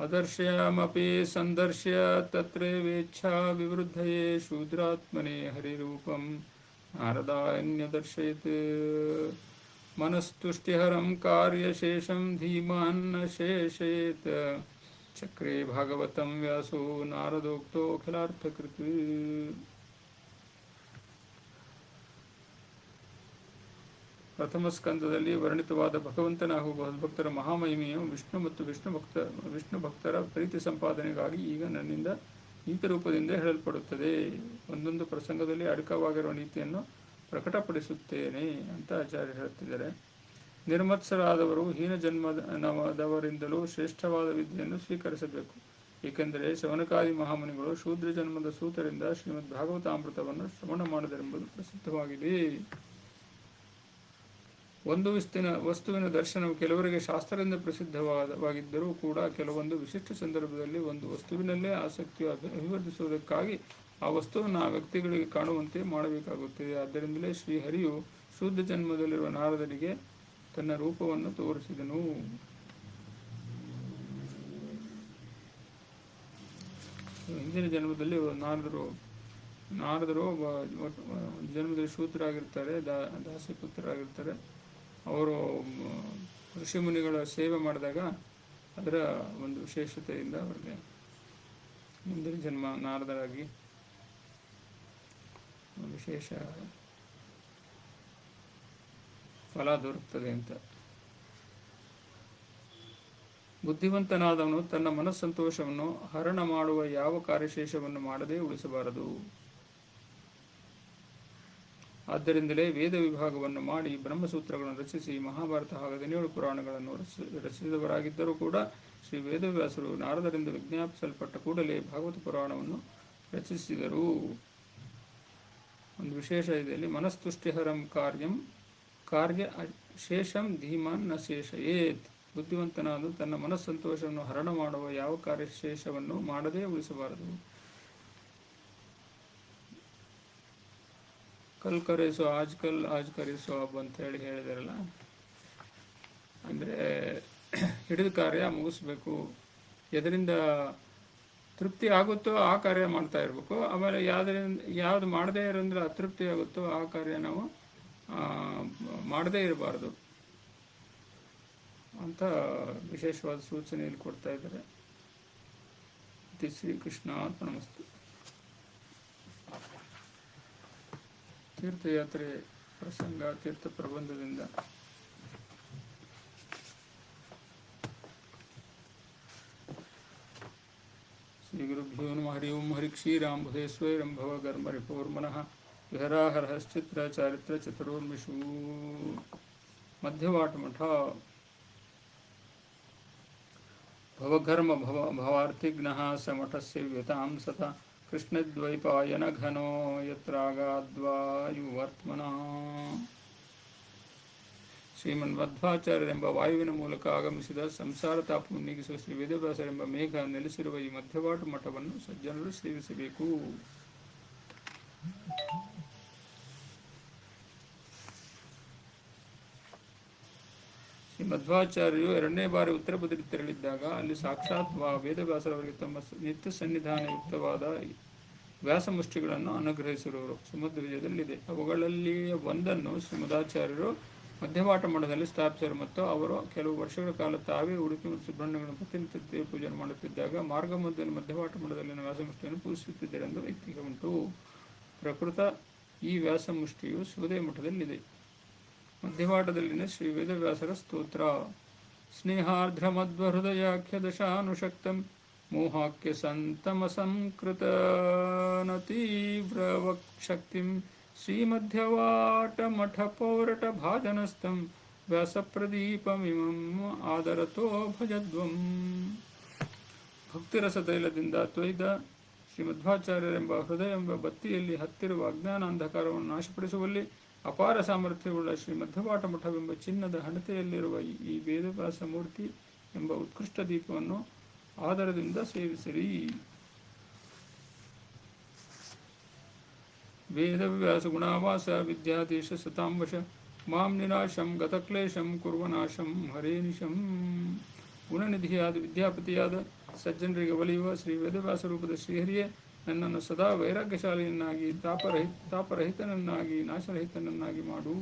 ಅದರ್ಶ್ಯಮಪಿ ಸಂದರ್ಶ್ಯ ತತ್ರೈವೇಚ್ಛಾ ವಿವೃದ್ಧಯೇ ಶೂದ್ರಾತ್ಮನೆ ಹರಿರೂಪಂ ನಾರದಾನ್ಯದರ್ಶಯತ್. ಮನಸ್ತುಷ್ಟಿಹರಂ ಕಾರ್ಯಶೇಷಂ ಧೀಮಾನ್ನ ಶೇಷಯೇತ್. ಚಕ್ರೇ ಭಾಗವತಂ ವ್ಯಾಸೋ ನಾರದೋಕ್ತೋ ಅಖಿಲಾರ್ಥಕೃತ್. ಪ್ರಥಮ ಸ್ಕಂದದಲ್ಲಿ ವರ್ಣಿತವಾದ ಭಗವಂತನ ಹಾಗೂ ಭಕ್ತರ ಮಹಾಮಹಿಮೆಯು ವಿಷ್ಣು ಭಕ್ತರ ಪ್ರೀತಿ ಸಂಪಾದನೆಗಾಗಿ ಈಗ ನನ್ನಿಂದ ನೀತಿ ರೂಪದಿಂದ ಹೇಳಲ್ಪಡುತ್ತದೆ. ಒಂದೊಂದು ಪ್ರಸಂಗದಲ್ಲಿ ಅಡಕವಾಗಿರುವ ನೀತಿಯನ್ನು ಪ್ರಕಟಪಡಿಸುತ್ತೇನೆ ಅಂತ ಆಚಾರ್ಯ ಹೇಳುತ್ತಿದ್ದಾರೆ. ನಿರ್ಮತ್ಸರಾದವರು ಹೀನ ಜನ್ಮದವರಿಂದಲೂ ಶ್ರೇಷ್ಠವಾದ ವಿದ್ಯೆಯನ್ನು ಸ್ವೀಕರಿಸಬೇಕು, ಏಕೆಂದರೆ ಶೌನಕಾದಿ ಮಹಾಮುನಿಗಳು ಶೂದ್ರ ಜನ್ಮದ ಸೂತರಿಂದ ಶ್ರೀಮದ್ ಭಾಗವತಾಮೃತವನ್ನು ಶ್ರವಣ ಮಾಡಿದರೆಂಬುದು ಪ್ರಸಿದ್ಧವಾಗಿದೆ. ಒಂದು ವಸ್ತುವಿನ ದರ್ಶನವು ಕೆಲವರಿಗೆ ಶಾಸ್ತ್ರದಿಂದ ಪ್ರಸಿದ್ಧವಾಗಿದ್ದರೂ ಕೂಡ ಕೆಲವೊಂದು ವಿಶಿಷ್ಟ ಸಂದರ್ಭದಲ್ಲಿ ಒಂದು ವಸ್ತುವಿನಲ್ಲೇ ಆಸಕ್ತಿಯು ಅಭಿವರ್ಧಿಸುವುದಕ್ಕಾಗಿ ಆ ವಸ್ತುವನ್ನು ಆ ವ್ಯಕ್ತಿಗಳಿಗೆ ಕಾಣುವಂತೆ ಮಾಡಬೇಕಾಗುತ್ತದೆ. ಆದ್ದರಿಂದಲೇ ಶ್ರೀಹರಿಯು ಶೂದ್ರ ಜನ್ಮದಲ್ಲಿರುವ ನಾರದರಿಗೆ ತನ್ನ ರೂಪವನ್ನು ತೋರಿಸಿದನು. ಹಿಂದಿನ ಜನ್ಮದಲ್ಲಿ ನಾರದರು ಜನ್ಮದಲ್ಲಿ ಶೂದ್ರರಾಗಿರ್ತಾರೆ, ದಾಸಿಪುತ್ರರಾಗಿರ್ತಾರೆ. ಅವರು ಋಷಿಮುನಿಗಳ ಸೇವೆ ಮಾಡಿದಾಗ ಅದರ ಒಂದು ವಿಶೇಷತೆಯಿಂದ ಅವರಿಗೆ ಮುಂದಿನ ಜನ್ಮ ನಾರದರಾಗಿ ವಿಶೇಷ ಫಲ ದೊರಕುತ್ತದೆ ಅಂತ. ಬುದ್ಧಿವಂತನಾದವನು ತನ್ನ ಮನಸ್ಸಂತೋಷವನ್ನು ಹರಣ ಮಾಡುವ ಯಾವ ಕಾರ್ಯಶೇಷವನ್ನು ಮಾಡದೇ ಉಳಿಸಬಾರದು. ಆದ್ದರಿಂದಲೇ ವೇದ ವಿಭಾಗವನ್ನು ಮಾಡಿ ಬ್ರಹ್ಮಸೂತ್ರಗಳನ್ನು ರಚಿಸಿ ಮಹಾಭಾರತ ಹಾಗೂ 17 ಪುರಾಣಗಳನ್ನು ರಚಿಸಿದವರಾಗಿದ್ದರೂ ಕೂಡ ಶ್ರೀ ವೇದವ್ಯಾಸರು ನಾರದರಿಂದ ವಿಜ್ಞಾಪಿಸಲ್ಪಟ್ಟ ಕೂಡಲೇ ಭಾಗವತ ಪುರಾಣವನ್ನು ರಚಿಸಿದರು. ಒಂದು ವಿಶೇಷ ಇದೆಯಲ್ಲಿ ಮನಸ್ತುಷ್ಟಿಹರಂ ಕಾರ್ಯ ಶೇಷಂ ಧೀಮಾನ್ ನ ಶೇಷಯೇತ್. ಬುದ್ಧಿವಂತನಾದ ತನ್ನ ಮನಸ್ಸಂತೋಷವನ್ನು ಹರಣ ಮಾಡುವ ಯಾವ ಕಾರ್ಯಶೇಷವನ್ನು ಮಾಡದೇ ಉಳಿಸಬಾರದು. ಕಲ್ ಕರೆಸೋ ಆಜ್ ಕರೆಸೋ ಅಬ್ ಅಂತ ಹೇಳಿದಾರಲ್ಲ, ಅಂದರೆ ಹಿಡಿದ ಕಾರ್ಯ ಮುಗಿಸ್ಬೇಕು, ಎದರಿಂದ ತೃಪ್ತಿ ಆಗುತ್ತೋ ಆ ಕಾರ್ಯ ಮಾಡ್ತಾ ಇರಬೇಕು. ಆಮೇಲೆ ಯಾವುದು ಮಾಡದೇ ಇರೋಂದ್ರೆ ಅತೃಪ್ತಿ ಆಗುತ್ತೋ ಆ ಕಾರ್ಯ ನಾವು ಮಾಡದೇ ಇರಬಾರ್ದು ಅಂತ ವಿಶೇಷವಾದ ಸೂಚನೆಯಲ್ಲಿ ಕೊಡ್ತಾ ಇದ್ದಾರೆ. ಇತಿ ಶ್ರೀಕೃಷ್ಣ ಅರ್ಪಣಮಸ್ತು. ತೀರ್ಥಯಾತ್ರೆ ಪ್ರಸಂಗ ತೀರ್ಥ ಪ್ರಬಂಧದಿಂದ ಶ್ರೀ ಗುರುಭ್ಯೋ ನಮಃ. ಹರಿ ಓಂ. ಹರಿ ಕ್ಷೀರಾಂಬುಧೇ ಸ್ವೈರಂಭವ ಗರ್ಮ ರಿಪೋರ್ಮನಃ ವಿಹರಾಹರಶ್ಚಿತ್ರ ಚಾರಿತ್ರ ಚತುರೋರ್ಮಿಷೂ. ಮಧ್ಯವಾಟ ಮಠ. ಭವಘರ್ಮ ಭವಾರ್ತಿಘ್ನಃ ಸ ಮಠಸ್ಯ ವ್ಯತಾಂ ಸತಾ ಕೃಷ್ಣದ್ವೈಪಾಯನ ಘನೋ ಯತ್ರಾಗಾದ್ವಾಯುವರ್ತ್ಮನಃ. ಶ್ರೀಮನ್ಮಧ್ವಾಚಾರ್ಯರೆಂಬ ವಾಯುವಿನ ಮೂಲಕ ಆಗಮಿಸಿದ ಸಂಸಾರ ತಾಪವನ್ನು ನೀಗಿಸುವ ಶ್ರೀ ವೇದವ್ಯಾಸರೆಂಬ ಮೇಘ ನೆಲೆಸಿರುವ ಈ ಮಧ್ಯವಾಟ ಮಠವನ್ನು ಸಜ್ಜನರು ಸೇವಿಸಬೇಕು. ಶ್ರೀ ಮಧ್ವಾಚಾರ್ಯರು 2ನೇ ಬಾರಿ ಉತ್ತರ ಬದಿಗೆ ತೆರಳಿದ್ದಾಗ ಅಲ್ಲಿ ಸಾಕ್ಷಾತ್ ವೇದವ್ಯಾಸರವರಿಗೆ ತಮ್ಮ ನಿತ್ಯ ಸನ್ನಿಧಾನಯುಕ್ತವಾದ ವ್ಯಾಸಮುಷ್ಟಿಗಳನ್ನು ಅನುಗ್ರಹಿಸಿರುವರು ಸುಮಧ್ವ ವಿಜಯದಲ್ಲಿದೆ. ಅವುಗಳಲ್ಲಿ ಒಂದನ್ನು ಶ್ರೀಮದಾಚಾರ್ಯರು ಮಧ್ಯವಾಟ ಮಠದಲ್ಲಿ ಸ್ಥಾಪಿಸಿದರು ಮತ್ತು ಅವರು ಕೆಲವು ವರ್ಷಗಳ ಕಾಲ ತಾವೇ ಉಡುಪಿ ಮತ್ತು ಸುಬ್ರಹ್ಮಣ್ಯಗಳನ್ನು ಪ್ರತಿನಿತ್ಯ ದೇವ ಪೂಜನೆ ಮಾಡುತ್ತಿದ್ದಾಗ ಮಾರ್ಗ ಮಧ್ಯದಲ್ಲಿ ಮಧ್ಯವಾಟ ಮಠದಲ್ಲಿನ ವ್ಯಾಸಮುಷ್ಟಿಯನ್ನು ಪೂಜಿಸುತ್ತಿದ್ದಾರೆ ಎಂದು ಐತಿಹ್ಯ ಉಂಟು. ಪ್ರಕೃತ ಈ ವ್ಯಾಸಮುಷ್ಟಿಯು ಶಿವದೇವ ಮಠದಲ್ಲಿದೆ. ಮಧ್ಯಪಾಠದಲ್ಲಿನ ಶ್ರೀ ವೇದವ್ಯಾಸರ ಸ್ತೋತ್ರ. ಸ್ನೇಹಾರ್ಧ್ರ ಮಧ್ವ ಹೃದಯಾಖ್ಯ ದಶಾನುಶಕ್ತಂ ಮೋಹಾಖ್ಯ ಸಂತಮ ಸಂಕೃತ ತೀವ್ರ ವಕ್ಶಕ್ತಿಂ ಶ್ರೀಮಧ್ಯವಾಟ ಮಠ ಪೌರಟ ಭಾಜನಸ್ಥಂ ವ್ಯಾಸಪ್ರದೀಪಮಿಮಂ ಆದರತೋ ಭಜದ್ವಂ. ಭಕ್ತಿರಸ ತೈಲದಿಂದ ತ್ವಯ್ದ ಶ್ರೀಮಧ್ವಾಚಾರ್ಯರೆಂಬ ಹೃದಯ ಎಂಬ ಬತ್ತಿಯಲ್ಲಿ ಹತ್ತಿರುವ ಅಜ್ಞಾನ ಅಂಧಕಾರವನ್ನು ನಾಶಪಡಿಸುವಲ್ಲಿ ಅಪಾರ ಸಾಮರ್ಥ್ಯವುಳ್ಳ ಶ್ರೀ ಮಧ್ವಪಾಠ ಮಠವೆಂಬ ಚಿನ್ನದ ಹಣತೆಯಲ್ಲಿರುವ ಈ ವೇದವ್ಯಾಸ ಮೂರ್ತಿ ಎಂಬ ಉತ್ಕೃಷ್ಟ ದೀಪವನ್ನು ಆದರದಿಂದ ಸೇವಿಸಿರಿ. ವೇದವ್ಯಾಸ ಗುಣಾವಾಸ ವಿದ್ಯಾಧೀಶ ಸತಾಂಬಶ ಮಾಂ ನಿನಾಶಂ ಗತಕ್ಲೇಶಂ ಕುರ್ವನಾಶಂ ಹರೇನಿಶಂ. ಗುಣನಿಧಿಯಾದ ವಿದ್ಯಾಪತಿಯಾದ ಸಜ್ಜನರಿಗೆ ಒಲಿಯುವ ಶ್ರೀ ವೇದವ್ಯಾಸ ರೂಪದ ಶ್ರೀಹರಿಯೇ ನನ್ನನ್ನು ಸದಾ ವೈರಾಗ್ಯಶಾಲಿಯನ್ನಾಗಿ ತಾಪರಹಿತನನ್ನಾಗಿ ನಾಶರಹಿತನನ್ನಾಗಿ ಮಾಡು.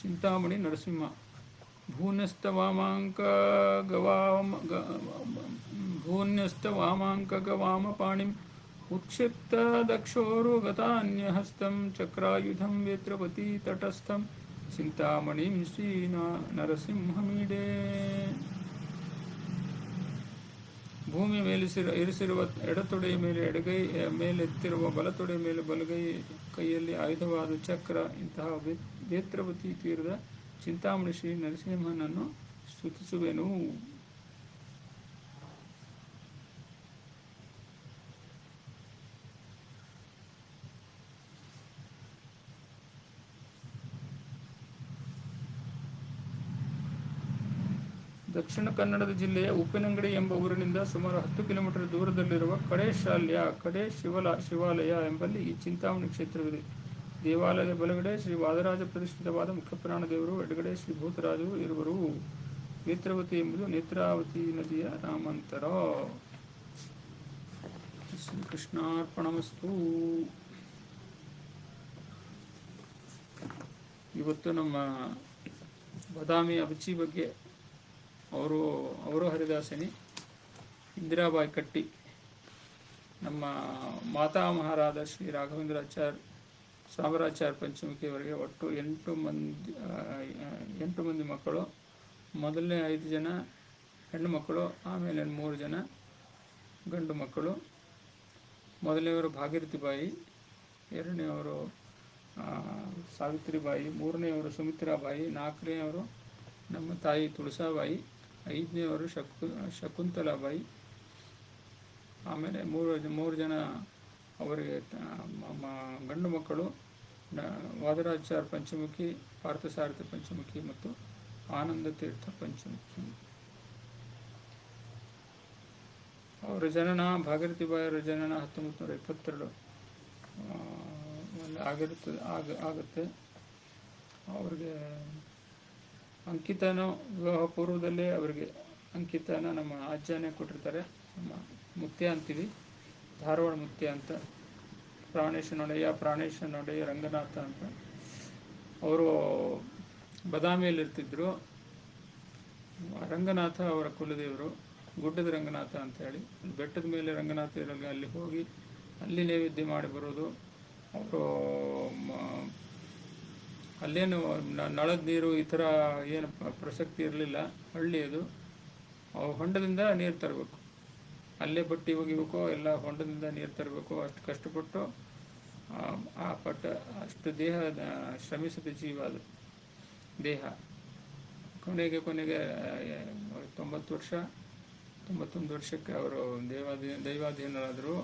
ಚಿಂತಾಮಣಿ ನರಸಿಂಹ. ಭೂನ್ಯಸ್ತ ವಾಮಾಂಕ ಗವಾಮ ಪಾಣಿಂ ಉತ್ಕ್ಷಿಪ್ತ ದಕ್ಷೋರು ಗತಾನ್ಯಹಸ್ತಂ ಚಕ್ರಾಯುಧಂ ವೇತ್ರಪತಿ ತಟಸ್ಥಂ ಚಿಂತಾಮಣಿಂ ಶ್ರೀ ನರಸಿಂಹಮೀಡೇ. ಭೂಮಿ ಮೇಲೆ ಇರಿಸಿರುವ ಎಡತೊಡೆಯ ಮೇಲೆ ಎಡಗೈ ಮೇಲೆತ್ತಿರುವ ಬಲತೊಡೆಯ ಮೇಲೆ ಬಲಗೈ ಕೈಯಲ್ಲಿ ಆಯುಧವಾದ ಚಕ್ರ ಇಂತಹ ವೇತ್ರವತಿ ತೀರದ ಚಿಂತಾಮಣಿ ಶ್ರೀ ನರಸಿಂಹನನ್ನು ಸ್ತುತಿಸುವೆನು. ದಕ್ಷಿಣ ಕನ್ನಡದ ಜಿಲ್ಲೆಯ ಉಪ್ಪಿನಂಗಡಿ ಎಂಬ ಊರಿನಿಂದ ಸುಮಾರು 10 ಕಿಲೋಮೀಟರ್ ದೂರದಲ್ಲಿರುವ ಕಡೆ ಶಿವಾಲಯ ಎಂಬಲ್ಲಿ ಈ ಚಿಂತಾಮಣಿ ಕ್ಷೇತ್ರವಿದೆ. ದೇವಾಲಯದ ಬಲಗಡೆ ಶ್ರೀ ವಾದರಾಜ ಪ್ರತಿಷ್ಠಿತವಾದ ಮುಖ್ಯಪುರಾಣ ದೇವರು, ಎಡಗಡೆ ಶ್ರೀ ಭೂತರಾಜರು ಇರುವರು. ನೇತ್ರಾವತಿ ಎಂಬುದು ನೇತ್ರಾವತಿ ನದಿಯ ನಾಮಾಂತರ. ಶ್ರೀಕೃಷ್ಣಾರ್ಪಣಮಸ್ತು. ಇವತ್ತು ನಮ್ಮ ಬಾದಾಮಿ ಅಬಚಿ ಬಗ್ಗೆ ಅವರು ಹರಿದಾಸನಿ ಇಂದಿರಾಬಾಯಿ ಕಟ್ಟಿ, ನಮ್ಮ ಮಾತಾಮಹರಾದ ಶ್ರೀ ರಾಘವೇಂದ್ರಾಚಾರ್ಯ ಸಾಮರಾಚಾರ್ಯ ಪಂಚಮುಖಿಯವರಿಗೆ ಒಟ್ಟು 8 ಮಂದಿ ಮಕ್ಕಳು. ಮೊದಲನೇ 5 ಜನ ಹೆಣ್ಣು ಮಕ್ಕಳು, ಆಮೇಲೆ 3 ಜನ ಗಂಡು ಮಕ್ಕಳು. ಮೊದಲನೆಯವರು ಭಾಗೀರಥಿಬಾಯಿ, ಎರಡನೆಯವರು ಸಾವಿತ್ರಿಬಾಯಿ, ಮೂರನೆಯವರು ಸುಮಿತ್ರಾಬಾಯಿ, ನಾಲ್ಕನೆಯವರು ನಮ್ಮ ತಾಯಿ ತುಳಸಾಬಾಯಿ, 5ನೇಯವರು ಶಕುಂತಲಾಬಾಯಿ. ಆಮೇಲೆ ಮೂರು ಜನ ಅವರಿಗೆ ಗಂಡು ಮಕ್ಕಳು ವಾದರಾಚಾರ್ಯ ಪಂಚಮುಖಿ, ಪಾರ್ಥಸಾರಥಿ ಪಂಚಮುಖಿ ಮತ್ತು ಆನಂದ ತೀರ್ಥ ಪಂಚಮುಖಿ. ಅವರ ಜನನ ಭಾಗೀರಥಿಬಾಯಿಯವರ ಜನನ 1922 ಆಗುತ್ತೆ. ಅವ್ರಿಗೆ ಅಂಕಿತನೂ ವಿವಾಹ ಪೂರ್ವದಲ್ಲೇ ಅವರಿಗೆ ಅಂಕಿತನ ನಮ್ಮ ಅಜ್ಜನೇ ಕೊಟ್ಟಿರ್ತಾರೆ. ನಮ್ಮ ಮುತ್ಯ ಅಂತೀವಿ, ಧಾರವಾಡ ಮುತ್ಯ ಅಂತ. ಪ್ರಾಣೇಶ ನೊಡೆಯ ರಂಗನಾಥ ಅಂತ. ಅವರು ಬದಾಮಿಯಲ್ಲಿರ್ತಿದ್ರು. ರಂಗನಾಥ ಅವರ ಕುಲದೇವರು, ಗುಡ್ಡದ ರಂಗನಾಥ ಅಂತ ಹೇಳಿ. ಬೆಟ್ಟದ ಮೇಲೆ ರಂಗನಾಥ ಇರಲಿ, ಅಲ್ಲಿ ಹೋಗಿ ಅಲ್ಲಿ ನೈವೇದ್ಯ ಮಾಡಿ ಬರೋದು. ಅವರು ಅಲ್ಲೇನು ನಳದ ನೀರು ಈ ಥರ ಏನು ಪ್ರಸಕ್ತಿ ಇರಲಿಲ್ಲ. ಹಳ್ಳಿ ಅದು. ಹೊಂಡದಿಂದ ನೀರು ತರಬೇಕು, ಅಲ್ಲೇ ಬಟ್ಟೆ ಒಗಿಬೇಕು, ಎಲ್ಲ ಹೊಂಡದಿಂದ ನೀರು ತರಬೇಕು. ಅಷ್ಟು ಕಷ್ಟಪಟ್ಟು ಅಷ್ಟು ದೇಹ ಶ್ರಮಿಸಿದ ಜೀವ ಅದು ದೇಹ. ಕೊನೆಗೆ 91 ವರ್ಷಕ್ಕೆ ಅವರು ದೈವಾಧೀನರಾದರು,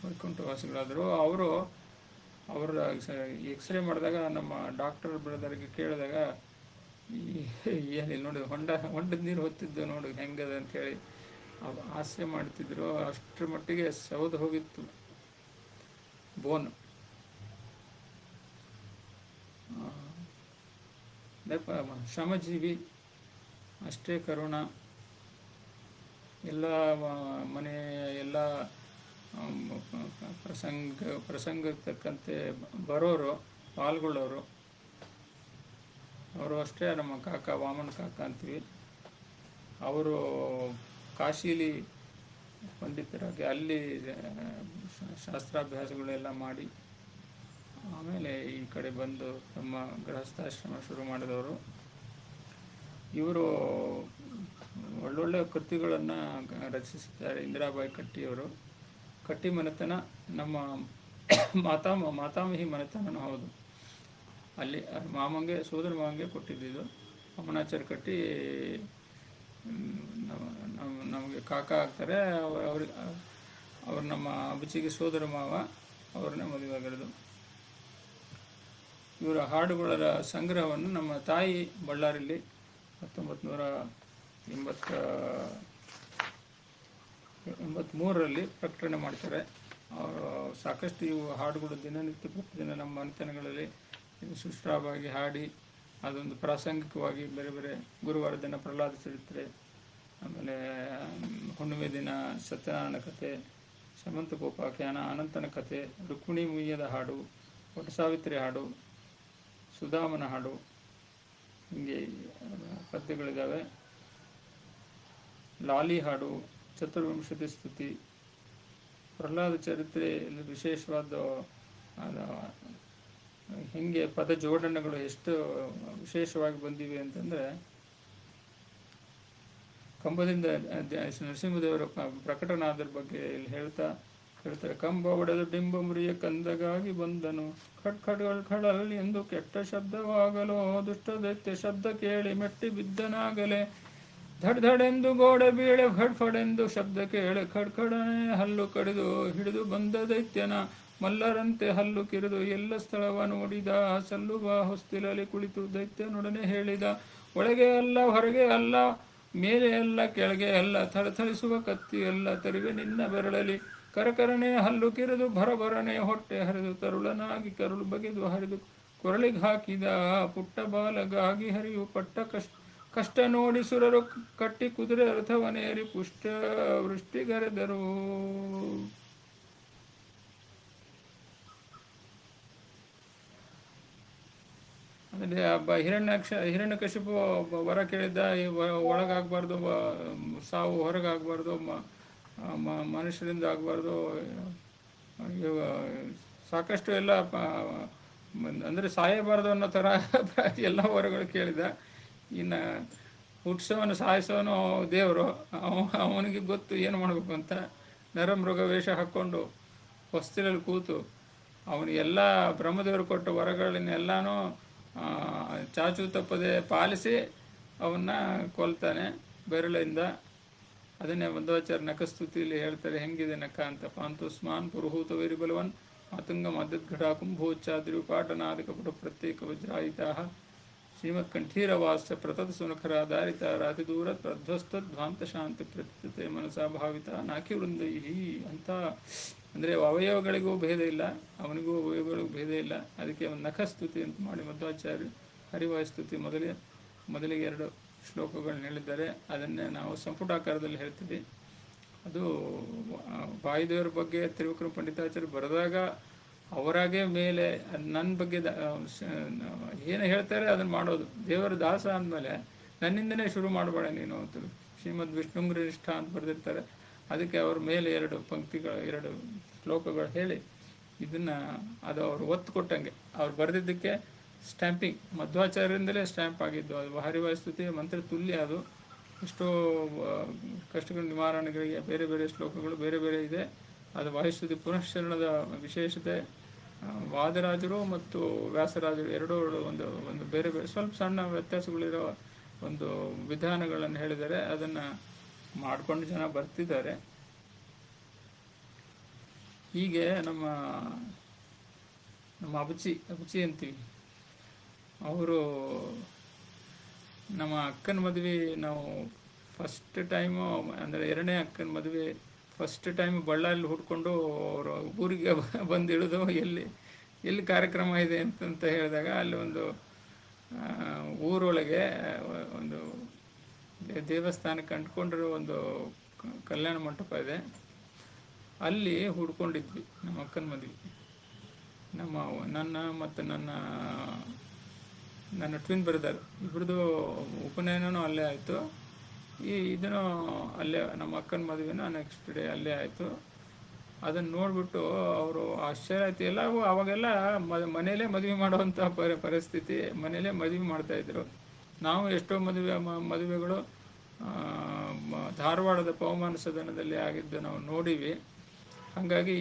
ವೈಕುಂಠವಾಸಿಗಳಾದರು. ಅವರ ಎಕ್ಸ್ರೇ ಮಾಡಿದಾಗ ನಮ್ಮ ಡಾಕ್ಟರ್ ಬ್ರದರ್ಗೆ ಕೇಳಿದಾಗ, ಏನಿಲ್ಲ ನೋಡಿ, ಹೊಂಡದ ನೀರು ಹೊತ್ತಿದ್ದು ನೋಡಿ ಹೆಂಗದ ಅಂಥೇಳಿ ಹಾಸ್ಯ ಮಾಡ್ತಿದ್ರು. ಅಷ್ಟರ ಮಟ್ಟಿಗೆ ಸೌದು ಹೋಗಿತ್ತು ಬೋನ್. ಶ್ರಮಜೀವಿ, ಅಷ್ಟೇ ಕರುಣ. ಎಲ್ಲ ಮನೆ ಎಲ್ಲ ಪ್ರಸಂಗಕ್ಕೆ ತಕ್ಕಂತೆ ಬರೋರು, ಪಾಲ್ಗೊಳ್ಳೋರು. ಅವರು ಅಷ್ಟೇ ನಮ್ಮ ಕಾಕ, ವಾಮನ ಕಾಕ ಅಂತೀವಿ. ಅವರು ಕಾಶಿಲಿ ಪಂಡಿತರಾಗಿ ಅಲ್ಲಿ ಶಾಸ್ತ್ರಾಭ್ಯಾಸಗಳೆಲ್ಲ ಮಾಡಿ ಆಮೇಲೆ ಈ ಕಡೆ ಬಂದು ತಮ್ಮ ಗೃಹಸ್ಥಾಶ್ರಮ ಶುರು ಮಾಡಿದವರು. ಇವರು ಒಳ್ಳೊಳ್ಳೆ ಕೃತಿಗಳನ್ನು ರಚಿಸಿದ್ದಾರೆ. ಇಂದಿರಾಬಾಯಿ ಕಟ್ಟಿಯವರು. ಕಟ್ಟಿ ಮನೆತನ ನಮ್ಮ ಮಾತಾಮಹಿ ಮನೆತನೂ ಹೌದು. ಅಲ್ಲಿ ಮಾಮಂಗೆ ಸೋದರ ಮಾವಂಗೆ ಕೊಟ್ಟಿದ್ದು. ಅಮ್ಮನಾಚಾರ್ಯ ಕಟ್ಟಿ ನಮಗೆ ಕಾಕ ಆಗ್ತಾರೆ. ಅವ್ರು ನಮ್ಮ ಅಬಚಿಗೆ ಸೋದರ ಮಾವ, ಅವ್ರನ್ನೇ ಮದುವೆ ಆಗಿರೋದು. ಇವರ ಹಾಡುಗಳ ಸಂಗ್ರಹವನ್ನು ನಮ್ಮ ತಾಯಿ ಬಳ್ಳಾರಿಯಲ್ಲಿ 1983ರಲ್ಲಿ ಪ್ರಕಟಣೆ ಮಾಡ್ತಾರೆ. ಅವರು ಸಾಕಷ್ಟು ಇವು ಹಾಡುಗಳು ದಿನನಿತ್ಯ ಪ್ರತಿದಿನ ನಮ್ಮ ಮನೆತನಗಳಲ್ಲಿ ಸುಶ್ರಾವಾಗಿ ಹಾಡಿ ಅದೊಂದು ಪ್ರಾಸಂಗಿಕವಾಗಿ ಬೇರೆ ಬೇರೆ ಗುರುವಾರ ದಿನ ಪ್ರಹ್ಲಾದ ಚರಿತ್ರೆ, ಆಮೇಲೆ ಹುಣ್ಣಿಮೆ ದಿನ ಸತ್ಯನಾರಾಯಣ ಕಥೆ, ಶಮಂತಕೋಪಾಖ್ಯಾನ, ಅನಂತನ ಕಥೆ, ರುಕ್ಮಿಣಿ ಮುಯ್ಯದ ಹಾಡು, ವಟಸಾವಿತ್ರಿ ಹಾಡು, ಸುಧಾಮನ ಹಾಡು, ಹೀಗೆ ಪದ್ಯಗಳಿದ್ದಾವೆ. ಲಾಲಿ ಹಾಡು, ಚತುರ್ವಿಂಶತಿ ಸ್ತುತಿ, ಪ್ರಹ್ಲಾದ ಚರಿತ್ರೆಯಲ್ಲಿ ವಿಶೇಷವಾದ ಹೀಗೆ ಪದ ಜೋಡಣೆಗಳು ಎಷ್ಟು ವಿಶೇಷವಾಗಿ ಬಂದಿವೆ ಅಂತಂದರೆ, ಕಂಬದಿಂದ ನರಸಿಂಹದೇವರ ಪ್ರಕಟನಾದರ ಬಗ್ಗೆ ಇಲ್ಲಿ ಹೇಳ್ತಾರೆ. ಕಂಬ ಒಡೆದು ಡಿಂಬ ಮುರಿಯ ಕಂದಗಾಗಿ ಬಂದನು, ಖಡ್ಖಡ್ಗಳಲ್ಲಿ ಎಂದು ಕೆಟ್ಟ ಶಬ್ದವಾಗಲೋ, ದುಷ್ಟ ದೈತ್ಯ ಶಬ್ದ ಕೇಳಿ ಮೆಟ್ಟಿ ಬಿದ್ದನಾಗಲೇ, ಧಡೆಂದು ಗೋಡೆ ಬೀಳೆ ಫಡ್ಫಡೆಂದು ಶಬ್ದ ಕೇಳಿ ಖಡ್ಖಡನೆ ಹಲ್ಲು ಕಡಿದು ಹಿಡಿದು ಬಂದ ದೈತ್ಯನ, ಮಲ್ಲರಂತೆ ಹಲ್ಲು ಕಿರಿದು ಎಲ್ಲ ಸ್ಥಳವ ನೋಡಿದ, ಸಲ್ಲುವ ಹೊಸ್ತಿಲಲ್ಲಿ ಕುಳಿತು ದೈತ್ಯನೊಡನೆ ಹೇಳಿದ, ಒಳಗೆ ಅಲ್ಲ ಹೊರಗೆ ಅಲ್ಲ, ಮೇಲೆ ಅಲ್ಲ ಕೆಳಗೆ ಅಲ್ಲ, ಥಳಥಳಿಸುವ ಕತ್ತಿ ಅಲ್ಲ, ತರಿವೆ ನಿನ್ನ ಬೆರಳಲಿ, ಕರಕರನೆ ಹಲ್ಲು ಕಿರಿದು ಭರಭರನೆ ಹೊಟ್ಟೆ ಹರಿದು, ತರುಳನಾಗಿ ಕರುಳು ಬಗೆದು ಹರಿದು ಕೊರಳಿಗೆ ಹಾಕಿದ, ಪುಟ್ಟ ಬಾಲಗಾಗಿ ಹರಿಯು ಪಟ್ಟ ಕಷ್ಟ ನೋಡಿ ಸುರರು ಕಟ್ಟಿ ಕುದುರೆ ರಥವನೇರಿ ಪುಷ್ಟ ವೃಷ್ಟಿಗರೆದರು. ಅಂದರೆ ಹಿರಣ್ಯಕಶಿಪು ವರ ಕೇಳಿದ್ದ, ಒಳಗಾಗಬಾರ್ದು, ಸಾವು ಹೊರಗಾಗಬಾರ್ದು, ಮನುಷ್ಯರಿಂದ ಆಗಬಾರ್ದು, ಸಾಕಷ್ಟು ಎಲ್ಲ ಅಂದರೆ ಸಾಯಬಾರ್ದು ಅನ್ನೋ ಥರ ಎಲ್ಲ ವರಗಳು ಕೇಳಿದ. ಇನ್ನು ಹುಟ್ಟಿಸೋನು ಸಾಯಿಸೋನು ದೇವರು, ಅವನಿಗೆ ಗೊತ್ತು ಏನು ಮಾಡಬೇಕು ಅಂತ. ನರಮೃಗ ವೇಷ ಹಾಕ್ಕೊಂಡು ಹೊಸ್ತಿಲಲ್ಲಿ ಕೂತು ಅವನಿಗೆಲ್ಲ ಬ್ರಹ್ಮದೇವರು ಕೊಟ್ಟ ವರಗಳನ್ನೆಲ್ಲನೂ ಚಾಚು ತಪ್ಪದೆ ಪಾಲಿಸಿ ಅವನ್ನ ಕೊಲ್ತಾನೆ ಬೆರಳಿಂದ. ಅದನ್ನೇ ಮಧ್ವಾಚಾರ್ಯ ನಖಸ್ತುತಿಯಲ್ಲಿ ಹೇಳ್ತಾರೆ, ಹೆಂಗಿದೆ ನಖ ಅಂತ. ಪಾಂತುಸ್ಮಾನ್ ಪುರುಹೂತ ವೈರಿಬಲವನ್ ಮಾತುಂಗ ಮದ್ದದ್ಘಟ ಕುಂಭೋಚ್ಚಾದ್ರಿ ಪಾಟನಾದಿಕ ಪುಟ ಪ್ರತ್ಯೇಕ ವಜ್ರಾಯಿತಾ ಶ್ರೀಮತ್ಕಂಠೀರವಾಸ್ಯ ಪ್ರತತ ಸುನಖರ ದಾರಿತ ರಾತಿದೂರ ಪ್ರಧ್ವಸ್ತಧ್ವಾಂತ ಶಾಂತಿ ಪ್ರತಿತೆ ಮನಸಾ ಭಾವಿತ ನಾಕಿ ವೃಂದೈಹಿ ಅಂತ. ಅಂದರೆ ಅವಯವಗಳಿಗೂ ಭೇದ ಇಲ್ಲ, ಅವನಿಗೂ ಅವಯವಗಳಿಗೂ ಭೇದ ಇಲ್ಲ. ಅದಕ್ಕೆ ಒಂದು ನಖಸ್ತುತಿ ಅಂತ ಮಾಡಿ ಮಧ್ವಾಚಾರ್ಯ ಹರಿವಾಯುಸ್ತುತಿ ಮೊದಲಿಗೆ 2 ಶ್ಲೋಕಗಳನ್ನ ಹೇಳಿದ್ದಾರೆ. ಅದನ್ನೇ ನಾವು ಸಂಪುಟಾಕಾರದಲ್ಲಿ ಹೇಳ್ತೀವಿ. ಅದು ವಾಯುದೇವರ ಬಗ್ಗೆ ತ್ರಿವಿಕ್ರಮ ಪಂಡಿತಾಚಾರ್ಯ ಬರೆದಾಗ ಅವರಾಗೆ ಮೇಲೆ ನನ್ನ ಬಗ್ಗೆ ಏನು ಹೇಳ್ತಾರೆ ಅದನ್ನು ಮಾಡೋದು. ದೇವರ ದಾಸ ಅಂದಮೇಲೆ ನನ್ನಿಂದನೇ ಶುರು ಮಾಡಬೇಡ ನೀನು ಅಂತ ಶ್ರೀಮದ್ ವಿಷ್ಣುಂಗ್ರನಿಷ್ಠ ಅಂತ ಬರೆದಿರ್ತಾರೆ. ಅದಕ್ಕೆ ಅವ್ರ ಮೇಲೆ 2 ಪಂಕ್ತಿಗಳು 2 ಶ್ಲೋಕಗಳು ಹೇಳಿ ಇದನ್ನು ಅದು ಅವರು ಒತ್ತು ಕೊಟ್ಟಂಗೆ ಅವ್ರು ಬರೆದಿದ್ದಕ್ಕೆ ಸ್ಟ್ಯಾಂಪಿಂಗ್ ಮಧ್ವಾಚಾರ್ಯರಿಂದಲೇ ಸ್ಟ್ಯಾಂಪ್ ಆಗಿದ್ದು. ಅದು ಹರಿವಾಯುಸ್ತುತಿಯ ಮಂತ್ರ ತುಲ್ಯ. ಅದು ಎಷ್ಟೋ ಕಷ್ಟಗಳ ನಿವಾರಣೆಗಳಿಗೆ ಬೇರೆ ಬೇರೆ ಶ್ಲೋಕಗಳು ಬೇರೆ ಬೇರೆ ಇದೆ. ಅದು ವಾಯುಸ್ತುತಿ ಪುನಶ್ಚರಣದ ವಿಶೇಷತೆ. ವಾದರಾಜರು ಮತ್ತು ವ್ಯಾಸರಾಜರು ಎರಡೂ ಒಂದು ಬೇರೆ ಬೇರೆ ಸ್ವಲ್ಪ ಸಣ್ಣ ವ್ಯತ್ಯಾಸಗಳಿರೋ ಒಂದು ವಿಧಾನಗಳನ್ನು ಹೇಳಿದ್ದಾರೆ. ಅದನ್ನು ಮಾಡಿಕೊಂಡು ಜನ ಬರ್ತಿದ್ದಾರೆ. ಹೀಗೆ ನಮ್ಮ ಅಬಚಿ ಅಂತೀವಿ. ಅವರು ನಮ್ಮ ಅಕ್ಕನ ಮದುವೆ ನಾವು ಫಸ್ಟ್ ಟೈಮು ಅಂದರೆ 2ನೇ ಅಕ್ಕನ ಮದುವೆ ಫಸ್ಟ್ ಟೈಮ್ ಬಳ್ಳಾರಿಲಿ ಹುಡ್ಕೊಂಡು ಅವರು ಊರಿಗೆ ಬಂದು ಇಳಿದು ಎಲ್ಲಿ ಕಾರ್ಯಕ್ರಮ ಇದೆ ಅಂತ ಹೇಳಿದಾಗ ಅಲ್ಲಿ ಒಂದು ಊರೊಳಗೆ ಒಂದು ದೇವಸ್ಥಾನಕ್ಕೆ ಅಂಟ್ಕೊಂಡಿರೋ ಒಂದು ಕಲ್ಯಾಣ ಮಂಟಪ ಇದೆ. ಅಲ್ಲಿ ಹುಡ್ಕೊಂಡಿದ್ವಿ ನಮ್ಮ ಅಕ್ಕನ ಮದುವೆ. ನನ್ನ ಮತ್ತು ನನ್ನ ಟ್ವಿನ್ ಬ್ರದರ್ ಇಬ್ಬರದು ಉಪನಯನೂ ಅಲ್ಲೇ ಆಯಿತು. ಇದನ್ನು ಅಲ್ಲೇ ನಮ್ಮ ಅಕ್ಕನ ಮದುವೆನ ನೆಕ್ಸ್ಟ್ ಡೇ ಅಲ್ಲೇ ಆಯಿತು. ಅದನ್ನು ನೋಡಿಬಿಟ್ಟು ಅವರು ಆಶ್ಚರ್ಯ ಆಯಿತು. ಎಲ್ಲವೂ ಅವಾಗೆಲ್ಲ ಮನೆಯಲ್ಲೇ ಮದುವೆ ಮಾಡುವಂಥ ಪರಿಸ್ಥಿತಿ, ಮನೆಯಲ್ಲೇ ಮದುವೆ ಮಾಡ್ತಾಯಿದ್ರು. ನಾವು ಎಷ್ಟೋ ಮದುವೆಗಳು ಧಾರವಾಡದ ಪವಮಾನ ಸದನದಲ್ಲಿ ಆಗಿದ್ದು ನಾವು ನೋಡಿವಿ. ಹಾಗಾಗಿ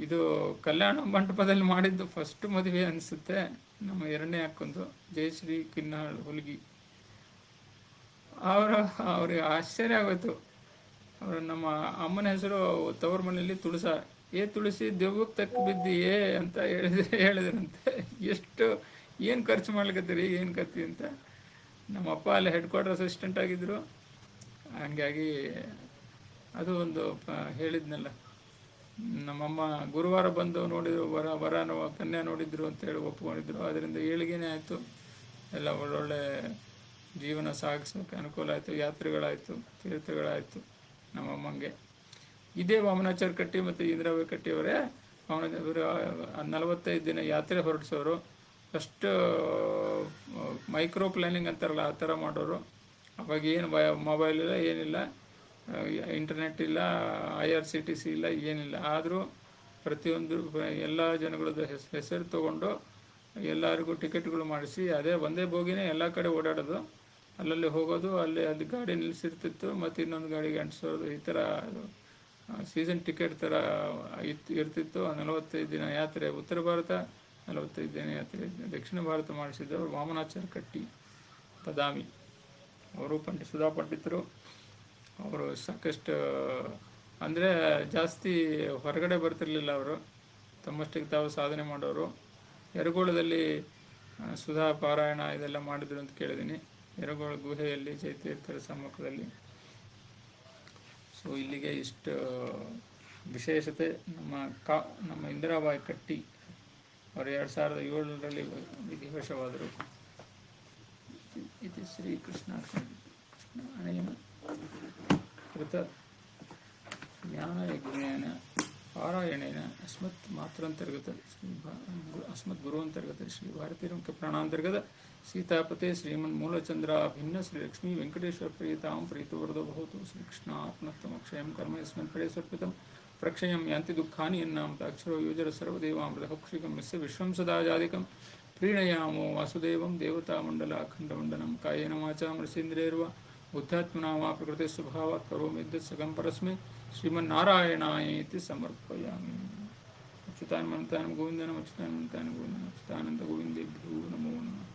ಇದು ಕಲ್ಯಾಣ ಮಂಟಪದಲ್ಲಿ ಮಾಡಿದ್ದು ಫಸ್ಟ್ ಮದುವೆ ಅನಿಸುತ್ತೆ. ನಮ್ಮ ಎರಡನೇ ಅಕ್ಕಂದು ಜಯಶ್ರೀ ಕಿನ್ನಾಳ್ ಹುಲ್ಗಿ. ಅವ್ರಿಗೆ ಆಶ್ಚರ್ಯ ಆಗೋಯ್ತು. ಅವರು ನಮ್ಮ ಅಮ್ಮನ ಹೆಸರು ತವ್ರ ಮನೆಯಲ್ಲಿ ತುಳಸ. ತುಳಸಿ ದೆವ್ವಕ್ಕೆ ತಕ್ಕ ಬಿದ್ದೀಯೇ ಅಂತ ಹೇಳಿದ್ರಂತೆ. ಏನು ಖರ್ಚು ಮಾಡ್ಲಿಕತ್ತೀರಿ, ಏನು ಕತ್ತಿ ಅಂತ. ನಮ್ಮಪ್ಪ ಅಲ್ಲಿ ಹೆಡ್ ಕ್ವಾರ್ಟರ್ ಅಸಿಸ್ಟೆಂಟ್ ಆಗಿದ್ದರು. ಹಂಗಾಗಿ ಅದು ಒಂದು ಹೇಳಿದ್ನಲ್ಲ, ನಮ್ಮಮ್ಮ ಗುರುವಾರ ಬಂದು ನೋಡಿದ್ರು, ವರ ಕನ್ಯಾ ನೋಡಿದ್ರು ಅಂತೇಳಿ ಒಪ್ಕೊಂಡಿದ್ರು. ಅದರಿಂದ ಏಳಿಗೆನೇ ಆಯಿತು. ಎಲ್ಲ ಒಳ್ಳೊಳ್ಳೆ ಜೀವನ ಸಾಗಿಸೋಕೆ ಅನುಕೂಲ ಆಯಿತು. ಯಾತ್ರೆಗಳಾಯಿತು, ತೀರ್ಥಗಳಾಯಿತು ನಮ್ಮಮ್ಮಂಗೆ. ಇದೇ ವಾಮನಾಚಾರ್ಯ ಕಟ್ಟಿ ಮತ್ತು ಇಂದ್ರಾಬಾಯಿ ಕಟ್ಟಿಯವರೇ ಇವರು 45 ದಿನ ಯಾತ್ರೆ ಹೊರಡಿಸೋರು. ಫಸ್ಟ್ ಮೈಕ್ರೋ ಪ್ಲಾನಿಂಗ್ ಅಂತಾರಲ್ಲ, ಆ ಥರ ಮಾಡೋರು. ಅವಾಗ ಏನು ಮೊಬೈಲ್ ಇಲ್ಲ, ಏನಿಲ್ಲ, ಇಂಟರ್ನೆಟ್ ಇಲ್ಲ, IRCTC ಇಲ್ಲ, ಏನಿಲ್ಲ. ಆದರೂ ಪ್ರತಿಯೊಂದು ಎಲ್ಲ ಜನಗಳದ್ದು ಹೆಸರು ತೊಗೊಂಡು ಎಲ್ಲರಿಗೂ ಟಿಕೆಟ್ಗಳು ಮಾಡಿಸಿ, ಅದೇ ಒಂದೇ ಬೋಗಿನೇ ಎಲ್ಲ ಕಡೆ ಓಡಾಡೋದು. ಅಲ್ಲಲ್ಲಿ ಹೋಗೋದು, ಅಲ್ಲಿ ಗಾಡಿ ನಿಲ್ಲಿಸಿರ್ತಿತ್ತು, ಮತ್ತು ಇನ್ನೊಂದು ಗಾಡಿಗೆ ಅಂಟಿಸೋದು. ಈ ಥರ ಸೀಸನ್ ಟಿಕೆಟ್ ಥರ ಇರ್ತಿತ್ತು. 45 ದಿನ ಯಾತ್ರೆ ಉತ್ತರ ಭಾರತ, 45 ದಿನ ಯಾತ್ರೆ ದಕ್ಷಿಣ ಭಾರತ ಮಾಡಿಸಿದ್ದವರು ವಾಮನಾಚಾರ್ಯ ಕಟ್ಟಿ ಬದಾಮಿ. ಅವರು ಸುಧಾ ಪಂಡಿತರು. ಅವರು ಸಾಕಷ್ಟು ಅಂದರೆ ಜಾಸ್ತಿ ಹೊರಗಡೆ ಬರ್ತಿರ್ಲಿಲ್ಲ. ಅವರು ತಮ್ಮಷ್ಟಿಗೆ ತಾವು ಸಾಧನೆ ಮಾಡೋರು. ಯರಗೋಳದಲ್ಲಿ ಸುಧಾ ಪಾರಾಯಣ ಇದೆಲ್ಲ ಮಾಡಿದ್ರು ಅಂತ ಕೇಳಿದ್ದೀನಿ. ಯರಗೋಳ ಗುಹೆಯಲ್ಲಿ ಜಯತೀರ್ಥರ ಸಮ್ಮುಖದಲ್ಲಿ. ಸೊ ಇಲ್ಲಿಗೆ ಇಷ್ಟು ವಿಶೇಷತೆ. ನಮ್ಮ ಇಂದಿರಾಬಾಯಿ ಕಟ್ಟಿ ಅವರು 2007ರಲ್ಲಿ ವಿಧಿವಶವಾದರು. ಇದು ಶ್ರೀಕೃಷ್ಣ ಅನೇನ ಕೃತ ಜ್ಞಾನ ಯಜ್ಞೇನ ಪಾರಾಯಣೇನ ಅಸ್ಮತ್ ಮಾತೃಂತರ್ಗತ ಅಸ್ಮತ್ ಗುರುವಂತರ್ಗತ ಶ್ರೀ ಭಾರತೀಯ ಮುಖ್ಯ ಪ್ರಾಣಾಂತರ್ಗತ ಸೀತಾಪತೆ ಶ್ರೀಮನ್ ಮೂಲಚಂದ್ರಾಭಿನ್ನ ಶ್ರೀ ಲಕ್ಷ್ಮೀ ವೆಂಕಟೇಶ್ವರ ಪ್ರೀತಾಂ ಪ್ರೀತವರ್ಧೋ ಭವತು. ಶ್ರೀಕೃಷ್ಣಾತ್ಮನಸ್ತಮಕ್ಷಯಂ ಕರ್ಮ ಯಸ್ಮಿನ್ ಪರೇ ಸ್ವರ್ಪಿತಂ ಪ್ರಕ್ಷಯಂ ಯಾಂತಿ ದುಃಖಾನಿ ಯನ್ನಾಮೃತಾಕ್ಷರೋ ಯೋಜರ ಸರ್ವದೇವಾಮೃತಹಕ್ಷಿಕಂ ವಿಶ್ವಂ ಸದಾಜಾದಿಕಂ ಪ್ರೀಣಯಾಮೋ ವಾಸುದೇವಂ ದೇವತಾಮಂಡಲ ಅಖಂಡಮಂಡಲಂ ಕಾಯೇನ ವಾಚಾ ಮನಸೇಂದ್ರಿಯರ್ವಾ ಬುದ್ಧಾತ್ಮನಾ ವಾ ಪ್ರಕೃತಿ ಸ್ವಭಾವಾತ್ ಕರೋಮಿದ್ಯತ್ ಸಗಂ ಪರಸ್ಮೈ ಶ್ರೀಮನ್ನಾರಾಯಣಾಯೇತಿ ಸಮರ್ಪಯಾಮಿ. ಅಚ್ಯುತಾನಂತಾನಂ ಗೋವಿಂದನಂ ಅಚ್ಯುತಾನಂತಾನಂ ಗೋವಿಂದನಂ ಅಚ್ಯುತಾನಂದ ಗೋವಿಂದೇಭ್ಯೋ ನಮೋ ನಮಃ.